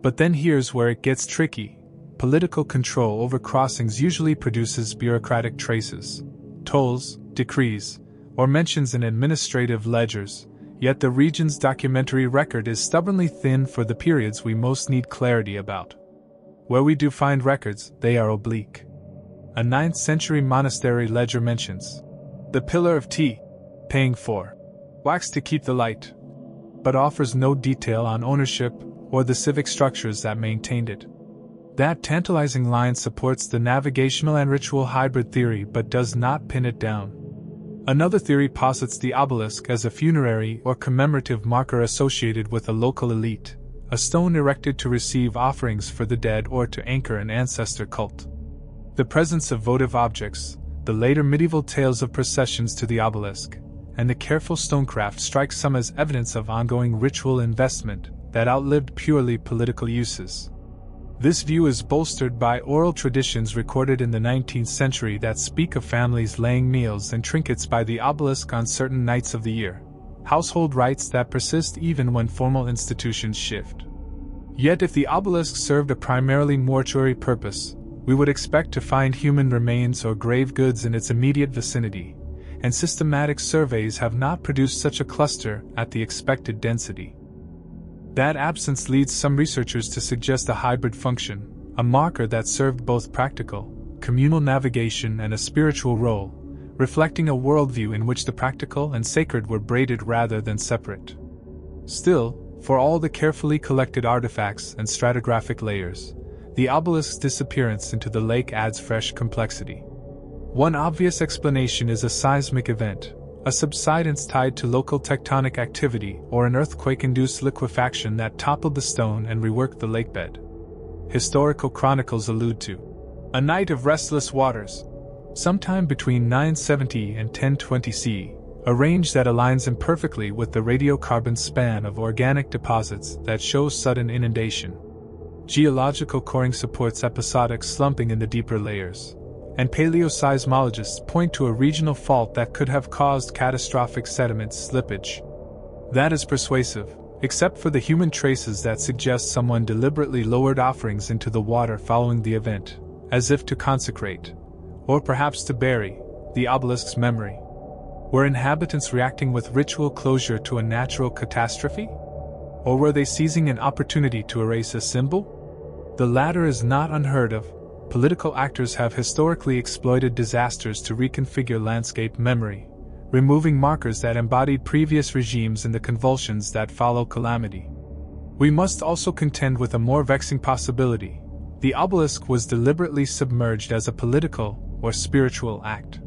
But then here's where it gets tricky. Political control over crossings usually produces bureaucratic traces, tolls, decrees, or mentions in administrative ledgers, yet the region's documentary record is stubbornly thin for the periods we most need clarity about. Where we do find records, they are oblique. A 9th century monastery ledger mentions the pillar of tea, paying for wax to keep the light, but offers no detail on ownership or the civic structures that maintained it. That tantalizing line supports the navigational and ritual hybrid theory but does not pin it down. Another theory posits the obelisk as a funerary or commemorative marker associated with a local elite, a stone erected to receive offerings for the dead or to anchor an ancestor cult. The presence of votive objects, the later medieval tales of processions to the obelisk, and the careful stonecraft strike some as evidence of ongoing ritual investment that outlived purely political uses. This view is bolstered by oral traditions recorded in the 19th century that speak of families laying meals and trinkets by the obelisk on certain nights of the year, household rites that persist even when formal institutions shift. Yet if the obelisk served a primarily mortuary purpose, we would expect to find human remains or grave goods in its immediate vicinity, and systematic surveys have not produced such a cluster at the expected density. That absence leads some researchers to suggest a hybrid function, a marker that served both practical, communal navigation and a spiritual role, reflecting a worldview in which the practical and sacred were braided rather than separate. Still, for all the carefully collected artifacts and stratigraphic layers, the obelisk's disappearance into the lake adds fresh complexity. One obvious explanation is a seismic event, a subsidence tied to local tectonic activity or an earthquake-induced liquefaction that toppled the stone and reworked the lakebed. Historical chronicles allude to a night of restless waters, sometime between 970 and 1020 CE, a range that aligns imperfectly with the radiocarbon span of organic deposits that shows sudden inundation. Geological coring supports episodic slumping in the deeper layers, and paleoseismologists point to a regional fault that could have caused catastrophic sediment slippage. That is persuasive, except for the human traces that suggest someone deliberately lowered offerings into the water following the event, as if to consecrate, or perhaps to bury, the obelisk's memory. Were inhabitants reacting with ritual closure to a natural catastrophe? Or were they seizing an opportunity to erase a symbol? The latter is not unheard of. Political actors have historically exploited disasters to reconfigure landscape memory, removing markers that embodied previous regimes in the convulsions that follow calamity. We must also contend with a more vexing possibility. The obelisk was deliberately submerged as a political or spiritual act.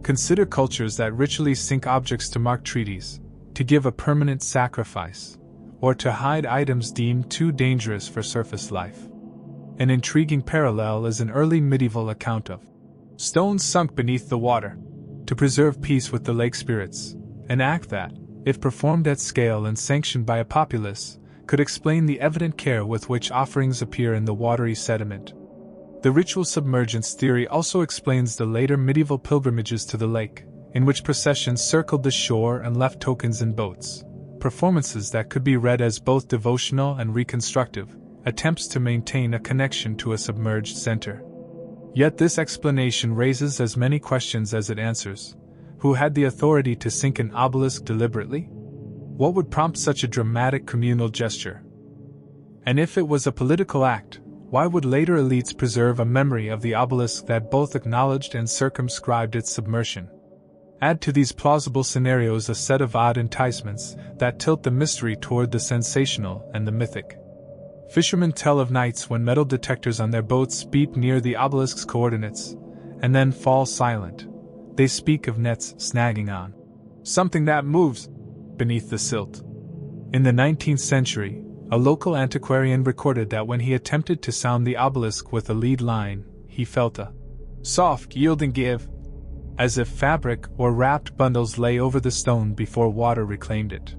Consider cultures that ritually sink objects to mark treaties, to give a permanent sacrifice, or to hide items deemed too dangerous for surface life. An intriguing parallel is an early medieval account of stones sunk beneath the water to preserve peace with the lake spirits, an act that, if performed at scale and sanctioned by a populace, could explain the evident care with which offerings appear in the watery sediment. The ritual submergence theory also explains the later medieval pilgrimages to the lake, in which processions circled the shore and left tokens in boats, performances that could be read as both devotional and reconstructive, attempts to maintain a connection to a submerged center. Yet this explanation raises as many questions as it answers. Who had the authority to sink an obelisk deliberately? What would prompt such a dramatic communal gesture? And if it was a political act, why would later elites preserve a memory of the obelisk that both acknowledged and circumscribed its submersion? Add to these plausible scenarios a set of odd enticements that tilt the mystery toward the sensational and the mythic. Fishermen tell of nights when metal detectors on their boats beep near the obelisk's coordinates, and then fall silent. They speak of nets snagging on something that moves beneath the silt. In the 19th century, a local antiquarian recorded that when he attempted to sound the obelisk with a lead line, he felt a soft, yielding give, as if fabric or wrapped bundles lay over the stone before water reclaimed it.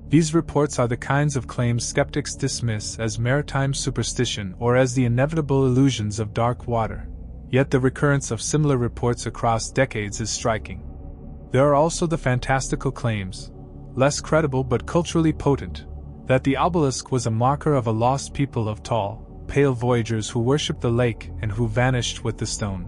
These reports are the kinds of claims skeptics dismiss as maritime superstition or as the inevitable illusions of dark water, yet the recurrence of similar reports across decades is striking. There are also the fantastical claims, less credible but culturally potent, that the obelisk was a marker of a lost people of tall, pale voyagers who worshipped the lake and who vanished with the stone.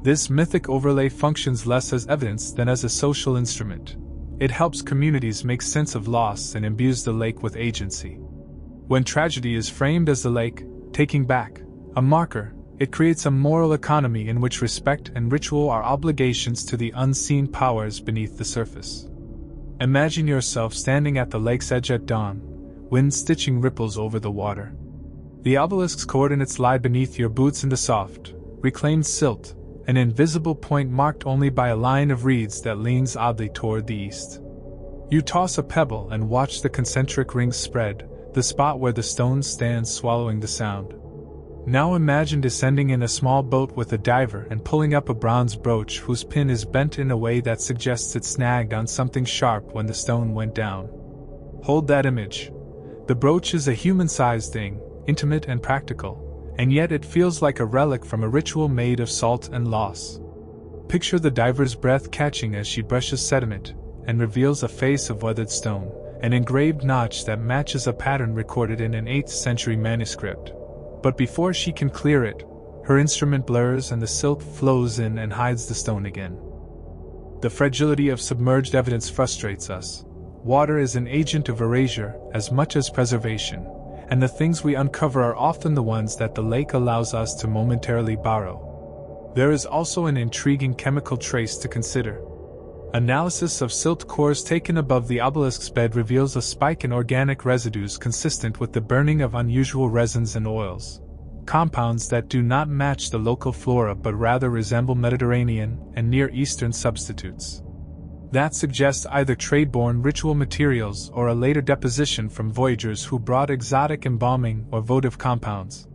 This mythic overlay functions less as evidence than as a social instrument. It helps communities make sense of loss and imbues the lake with agency. When tragedy is framed as the lake, taking back, a marker, it creates a moral economy in which respect and ritual are obligations to the unseen powers beneath the surface. Imagine yourself standing at the lake's edge at dawn, wind stitching ripples over the water. The obelisk's coordinates lie beneath your boots in the soft, reclaimed silt, an invisible point marked only by a line of reeds that leans oddly toward the east. You toss a pebble and watch the concentric rings spread, the spot where the stone stands swallowing the sound. Now imagine descending in a small boat with a diver and pulling up a bronze brooch whose pin is bent in a way that suggests it snagged on something sharp when the stone went down. Hold that image. The brooch is a human-sized thing, intimate and practical, and yet it feels like a relic from a ritual made of salt and loss. Picture the diver's breath catching as she brushes sediment and reveals a face of weathered stone, an engraved notch that matches a pattern recorded in an 8th century manuscript. But before she can clear it, her instrument blurs and the silt flows in and hides the stone again. The fragility of submerged evidence frustrates us. water is an agent of erasure as much as preservation, and the things we uncover are often the ones that the lake allows us to momentarily borrow. There is also an intriguing chemical trace to consider. Analysis of silt cores taken above the obelisk's bed reveals a spike in organic residues consistent with the burning of unusual resins and oils, compounds that do not match the local flora but rather resemble Mediterranean and Near Eastern substitutes. That suggests either trade-borne ritual materials or a later deposition from voyagers who brought exotic embalming or votive compounds.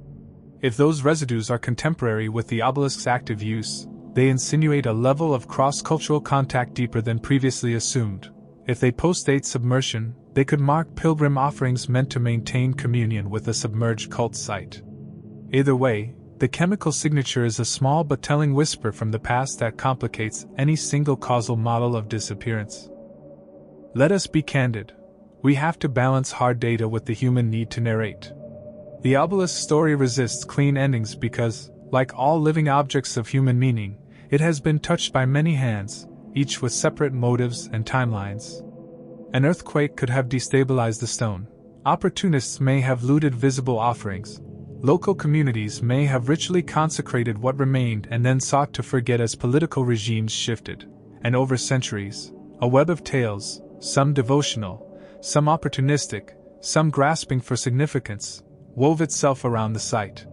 If those residues are contemporary with the obelisk's active use, they insinuate a level of cross-cultural contact deeper than previously assumed. If they postdate submersion, they could mark pilgrim offerings meant to maintain communion with a submerged cult site. Either way, the chemical signature is a small but telling whisper from the past that complicates any single causal model of disappearance. Let us be candid. We have to balance hard data with the human need to narrate. The obelisk story resists clean endings because, like all living objects of human meaning, it has been touched by many hands, each with separate motives and timelines. An earthquake could have destabilized the stone. Opportunists may have looted visible offerings. Local communities may have ritually consecrated what remained and then sought to forget as political regimes shifted. And over centuries, a web of tales, some devotional, some opportunistic, some grasping for significance, wove itself around the site.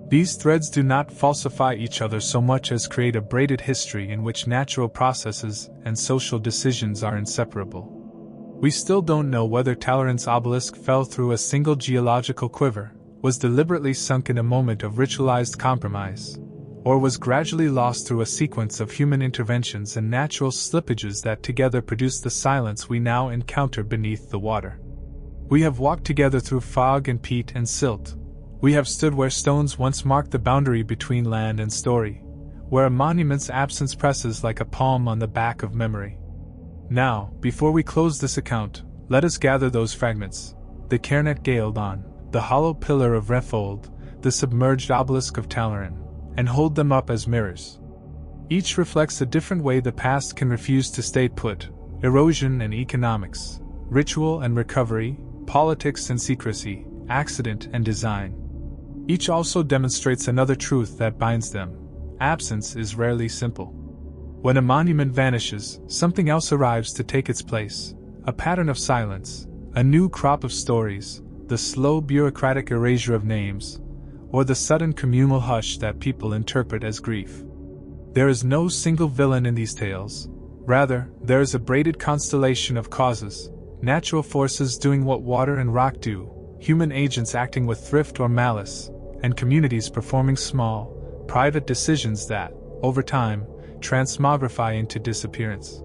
These threads do not falsify each other so much as create a braided history in which natural processes and social decisions are inseparable. We still don't know whether Talleyrand's obelisk fell through a single geological quiver, was deliberately sunk in a moment of ritualized compromise, or was gradually lost through a sequence of human interventions and natural slippages that together produced the silence we now encounter beneath the water. We have walked together through fog and peat and silt. We have stood where stones once marked the boundary between land and story, where a monument's absence presses like a palm on the back of memory. Now, before we close this account, let us gather those fragments: the cairn at Gaeldon, the hollow pillar of Refold, the submerged obelisk of Talleyrand, and hold them up as mirrors. Each reflects a different way the past can refuse to stay put: erosion and economics, ritual and recovery, politics and secrecy, accident and design. Each also demonstrates another truth that binds them: absence is rarely simple. When a monument vanishes, something else arrives to take its place: a pattern of silence, a new crop of stories, the slow bureaucratic erasure of names, or the sudden communal hush that people interpret as grief. There is no single villain in these tales. Rather, there is a braided constellation of causes: natural forces doing what water and rock do, human agents acting with thrift or malice, and communities performing small, private decisions that, over time, transmogrify into disappearance.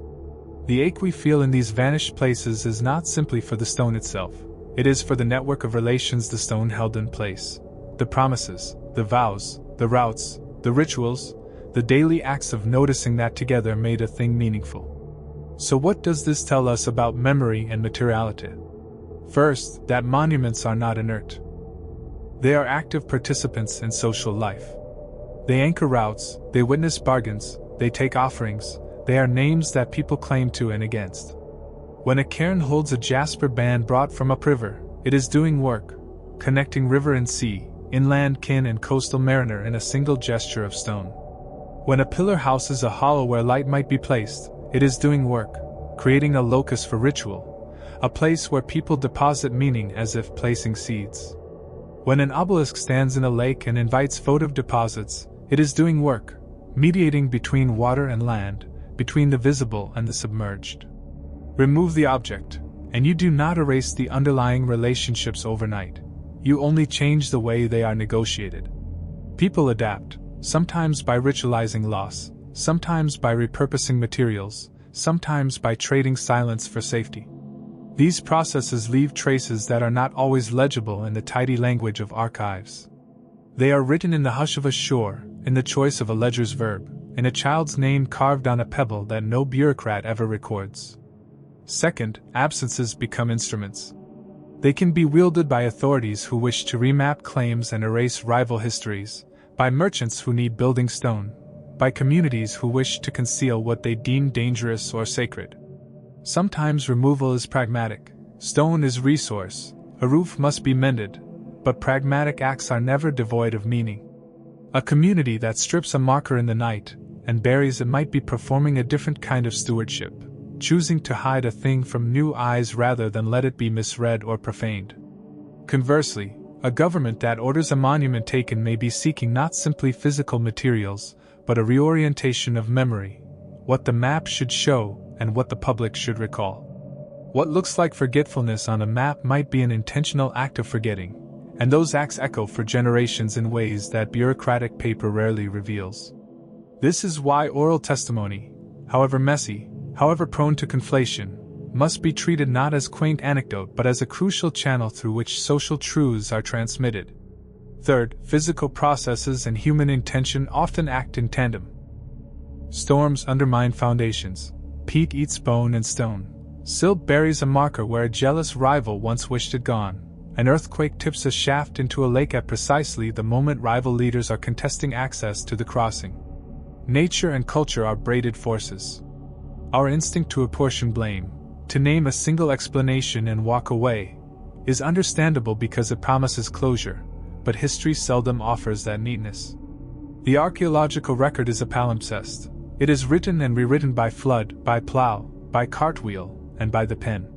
The ache we feel in these vanished places is not simply for the stone itself. It is for the network of relations the stone held in place. The promises, the vows, the routes, the rituals, the daily acts of noticing that together made a thing meaningful. So what does this tell us about memory and materiality? First, that monuments are not inert. They are active participants in social life. They anchor routes, they witness bargains, they take offerings, they are names that people claim to and against. When a cairn holds a jasper band brought from a river, it is doing work, connecting river and sea, inland kin and coastal mariner in a single gesture of stone. When a pillar houses a hollow where light might be placed, it is doing work, creating a locus for ritual, a place where people deposit meaning as if placing seeds. When an obelisk stands in a lake and invites votive deposits, it is doing work, mediating between water and land, between the visible and the submerged. Remove the object, and you do not erase the underlying relationships overnight. You only change the way they are negotiated. People adapt, sometimes by ritualizing loss, sometimes by repurposing materials, sometimes by trading silence for safety. These processes leave traces that are not always legible in the tidy language of archives. They are written in the hush of a shore, in the choice of a ledger's verb, in a child's name carved on a pebble that no bureaucrat ever records. Second, absences become instruments. They can be wielded by authorities who wish to remap claims and erase rival histories, by merchants who need building stone, by communities who wish to conceal what they deem dangerous or sacred. Sometimes removal is pragmatic. Stone is resource. A roof must be mended. But pragmatic acts are never devoid of meaning. A community that strips a marker in the night and buries it might be performing a different kind of stewardship, choosing to hide a thing from new eyes rather than let it be misread or profaned. Conversely, a government that orders a monument taken may be seeking not simply physical materials, but a reorientation of memory, what the map should show and what the public should recall. What looks like forgetfulness on a map might be an intentional act of forgetting, and those acts echo for generations in ways that bureaucratic paper rarely reveals. This is why oral testimony, however messy, however prone to conflation, must be treated not as quaint anecdote but as a crucial channel through which social truths are transmitted. Third, physical processes and human intention often act in tandem. Storms undermine foundations. Peat eats bone and stone. Silt buries a marker where a jealous rival once wished it gone. An earthquake tips a shaft into a lake at precisely the moment rival leaders are contesting access to the crossing. Nature and culture are braided forces. Our instinct to apportion blame, to name a single explanation and walk away, is understandable because it promises closure, but history seldom offers that neatness. The archaeological record is a palimpsest. It is written and rewritten by flood, by plow, by cartwheel, and by the pen.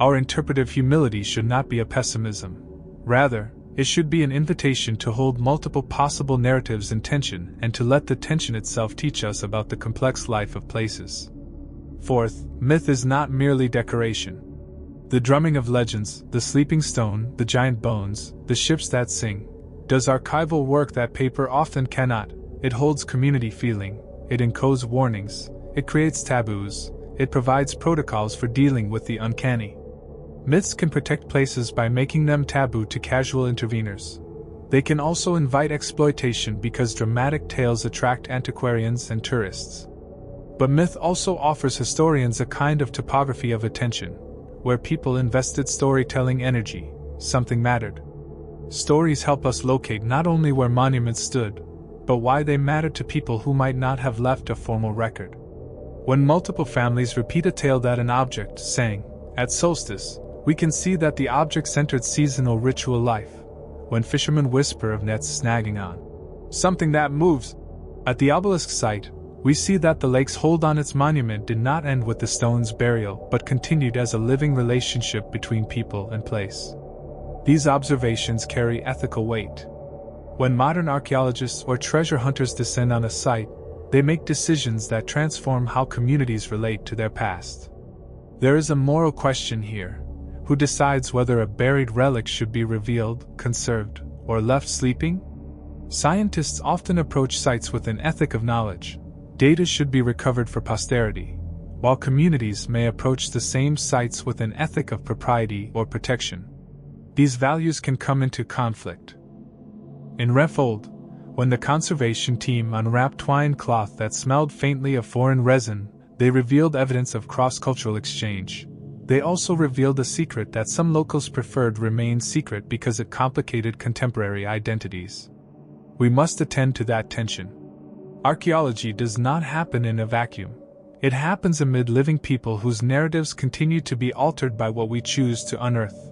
Our interpretive humility should not be a pessimism. Rather, it should be an invitation to hold multiple possible narratives in tension and to let the tension itself teach us about the complex life of places. Fourth, myth is not merely decoration. The drumming of legends, the sleeping stone, the giant bones, the ships that sing, does archival work that paper often cannot. It holds community feeling, it encodes warnings, it creates taboos, it provides protocols for dealing with the uncanny. Myths can protect places by making them taboo to casual interveners. They can also invite exploitation because dramatic tales attract antiquarians and tourists. But myth also offers historians a kind of topography of attention, where people invested storytelling energy, something mattered. Stories help us locate not only where monuments stood, but why they mattered to people who might not have left a formal record. When multiple families repeat a tale that an object sang at solstice, we can see that the object centered seasonal ritual life. When fishermen whisper of nets snagging on something that moves, at the obelisk site, we see that the lake's hold on its monument did not end with the stone's burial but continued as a living relationship between people and place. These observations carry ethical weight. When modern archaeologists or treasure hunters descend on a site, they make decisions that transform how communities relate to their past. There is a moral question here. Who decides whether a buried relic should be revealed, conserved, or left sleeping? Scientists often approach sites with an ethic of knowledge. Data should be recovered for posterity, while communities may approach the same sites with an ethic of propriety or protection. These values can come into conflict. In Refold, when the conservation team unwrapped twine cloth that smelled faintly of foreign resin, they revealed evidence of cross-cultural exchange. They also revealed a secret that some locals preferred remain secret because it complicated contemporary identities. We must attend to that tension. Archaeology does not happen in a vacuum. It happens amid living people whose narratives continue to be altered by what we choose to unearth.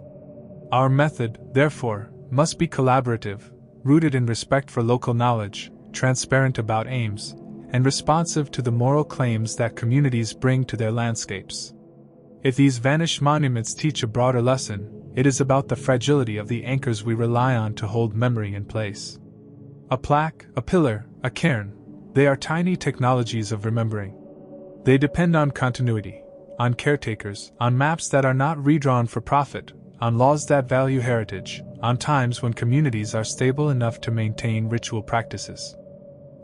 Our method, therefore, must be collaborative, rooted in respect for local knowledge, transparent about aims, and responsive to the moral claims that communities bring to their landscapes. If these vanished monuments teach a broader lesson, it is about the fragility of the anchors we rely on to hold memory in place. A plaque, a pillar, a cairn, they are tiny technologies of remembering. They depend on continuity, on caretakers, on maps that are not redrawn for profit, on laws that value heritage, on times when communities are stable enough to maintain ritual practices.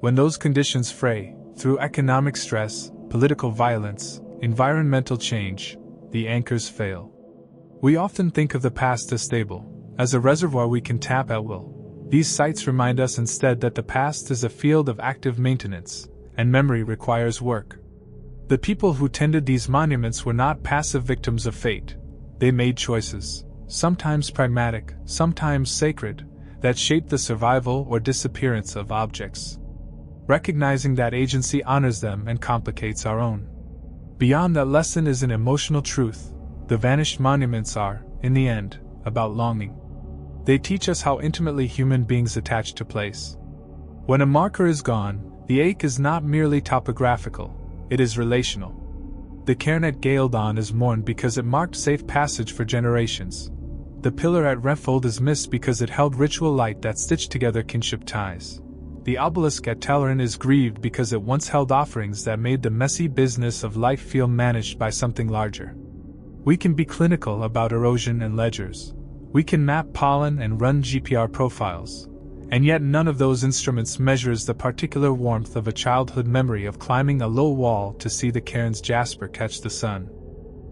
When those conditions fray, through economic stress, political violence, environmental change, the anchors fail. We often think of the past as stable, as a reservoir we can tap at will. These sites remind us instead that the past is a field of active maintenance, and memory requires work. The people who tended these monuments were not passive victims of fate. They made choices, sometimes pragmatic, sometimes sacred, that shaped the survival or disappearance of objects. Recognizing that agency honors them and complicates our own. Beyond that lesson is an emotional truth. The vanished monuments are, in the end, about longing. They teach us how intimately human beings attach to place. When a marker is gone, the ache is not merely topographical, it is relational. The cairn at Gaeldon is mourned because it marked safe passage for generations. The pillar at Renfold is missed because it held ritual light that stitched together kinship ties. The obelisk at Talleyrand is grieved because it once held offerings that made the messy business of life feel managed by something larger. We can be clinical about erosion and ledgers. We can map pollen and run GPR profiles. And yet none of those instruments measures the particular warmth of a childhood memory of climbing a low wall to see the cairn's jasper catch the sun.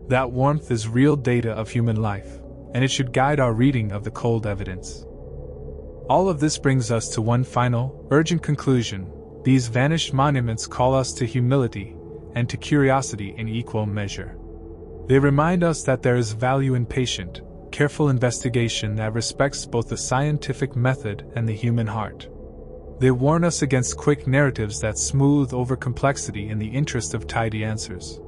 That warmth is real data of human life, and it should guide our reading of the cold evidence. All of this brings us to one final, urgent conclusion. These vanished monuments call us to humility and to curiosity in equal measure. They remind us that there is value in patient, careful investigation that respects both the scientific method and the human heart. They warn us against quick narratives that smooth over complexity in the interest of tidy answers.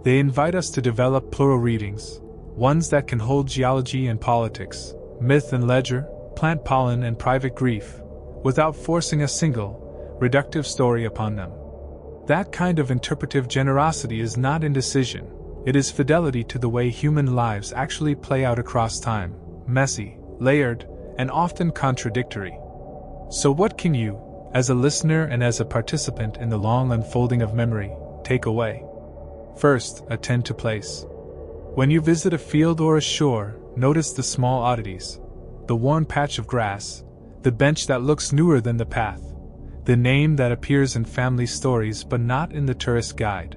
They invite us to develop plural readings, ones that can hold geology and politics, myth and ledger, plant pollen and private grief, without forcing a single, reductive story upon them. That kind of interpretive generosity is not indecision. It is fidelity to the way human lives actually play out across time, messy, layered, and often contradictory. So what can you, as a listener and as a participant in the long unfolding of memory, take away? First, attend to place. When you visit a field or a shore, notice the small oddities. The worn patch of grass, the bench that looks newer than the path, the name that appears in family stories but not in the tourist guide.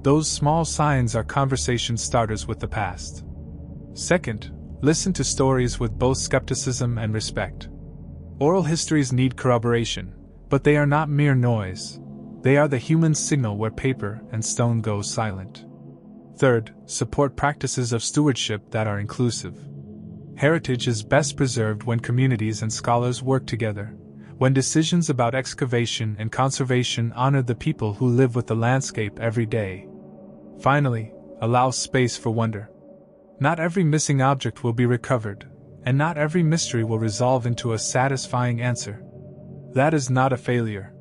Those small signs are conversation starters with the past. Second, listen to stories with both skepticism and respect. Oral histories need corroboration, but they are not mere noise. They are the human signal where paper and stone go silent. Third, support practices of stewardship that are inclusive. Heritage is best preserved when communities and scholars work together, when decisions about excavation and conservation honor the people who live with the landscape every day. Finally, allow space for wonder. Not every missing object will be recovered, and not every mystery will resolve into a satisfying answer. That is not a failure.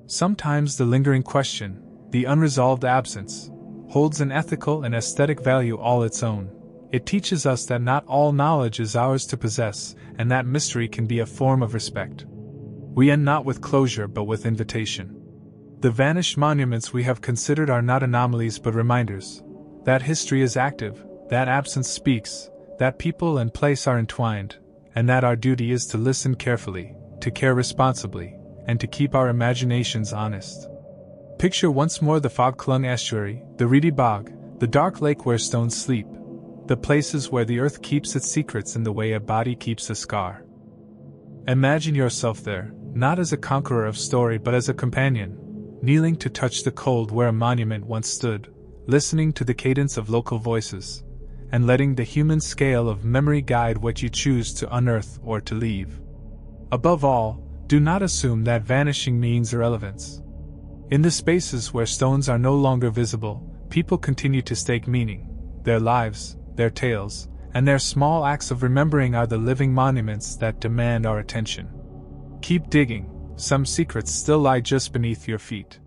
Sometimes the lingering question, the unresolved absence, holds an ethical and aesthetic value all its own. It teaches us that not all knowledge is ours to possess, and that mystery can be a form of respect. We end not with closure but with invitation. The vanished monuments we have considered are not anomalies but reminders. That history is active, that absence speaks, that people and place are entwined, and that our duty is to listen carefully, to care responsibly, and to keep our imaginations honest. Picture once more the fog-clung estuary, the reedy bog, the dark lake where stones sleep, the places where the earth keeps its secrets in the way a body keeps a scar. Imagine yourself there, not as a conqueror of story but as a companion, kneeling to touch the cold where a monument once stood, listening to the cadence of local voices, and letting the human scale of memory guide what you choose to unearth or to leave. Above all, do not assume that vanishing means irrelevance. In the spaces where stones are no longer visible, people continue to stake meaning. Their lives, their tales, and their small acts of remembering are the living monuments that demand our attention. Keep digging, some secrets still lie just beneath your feet.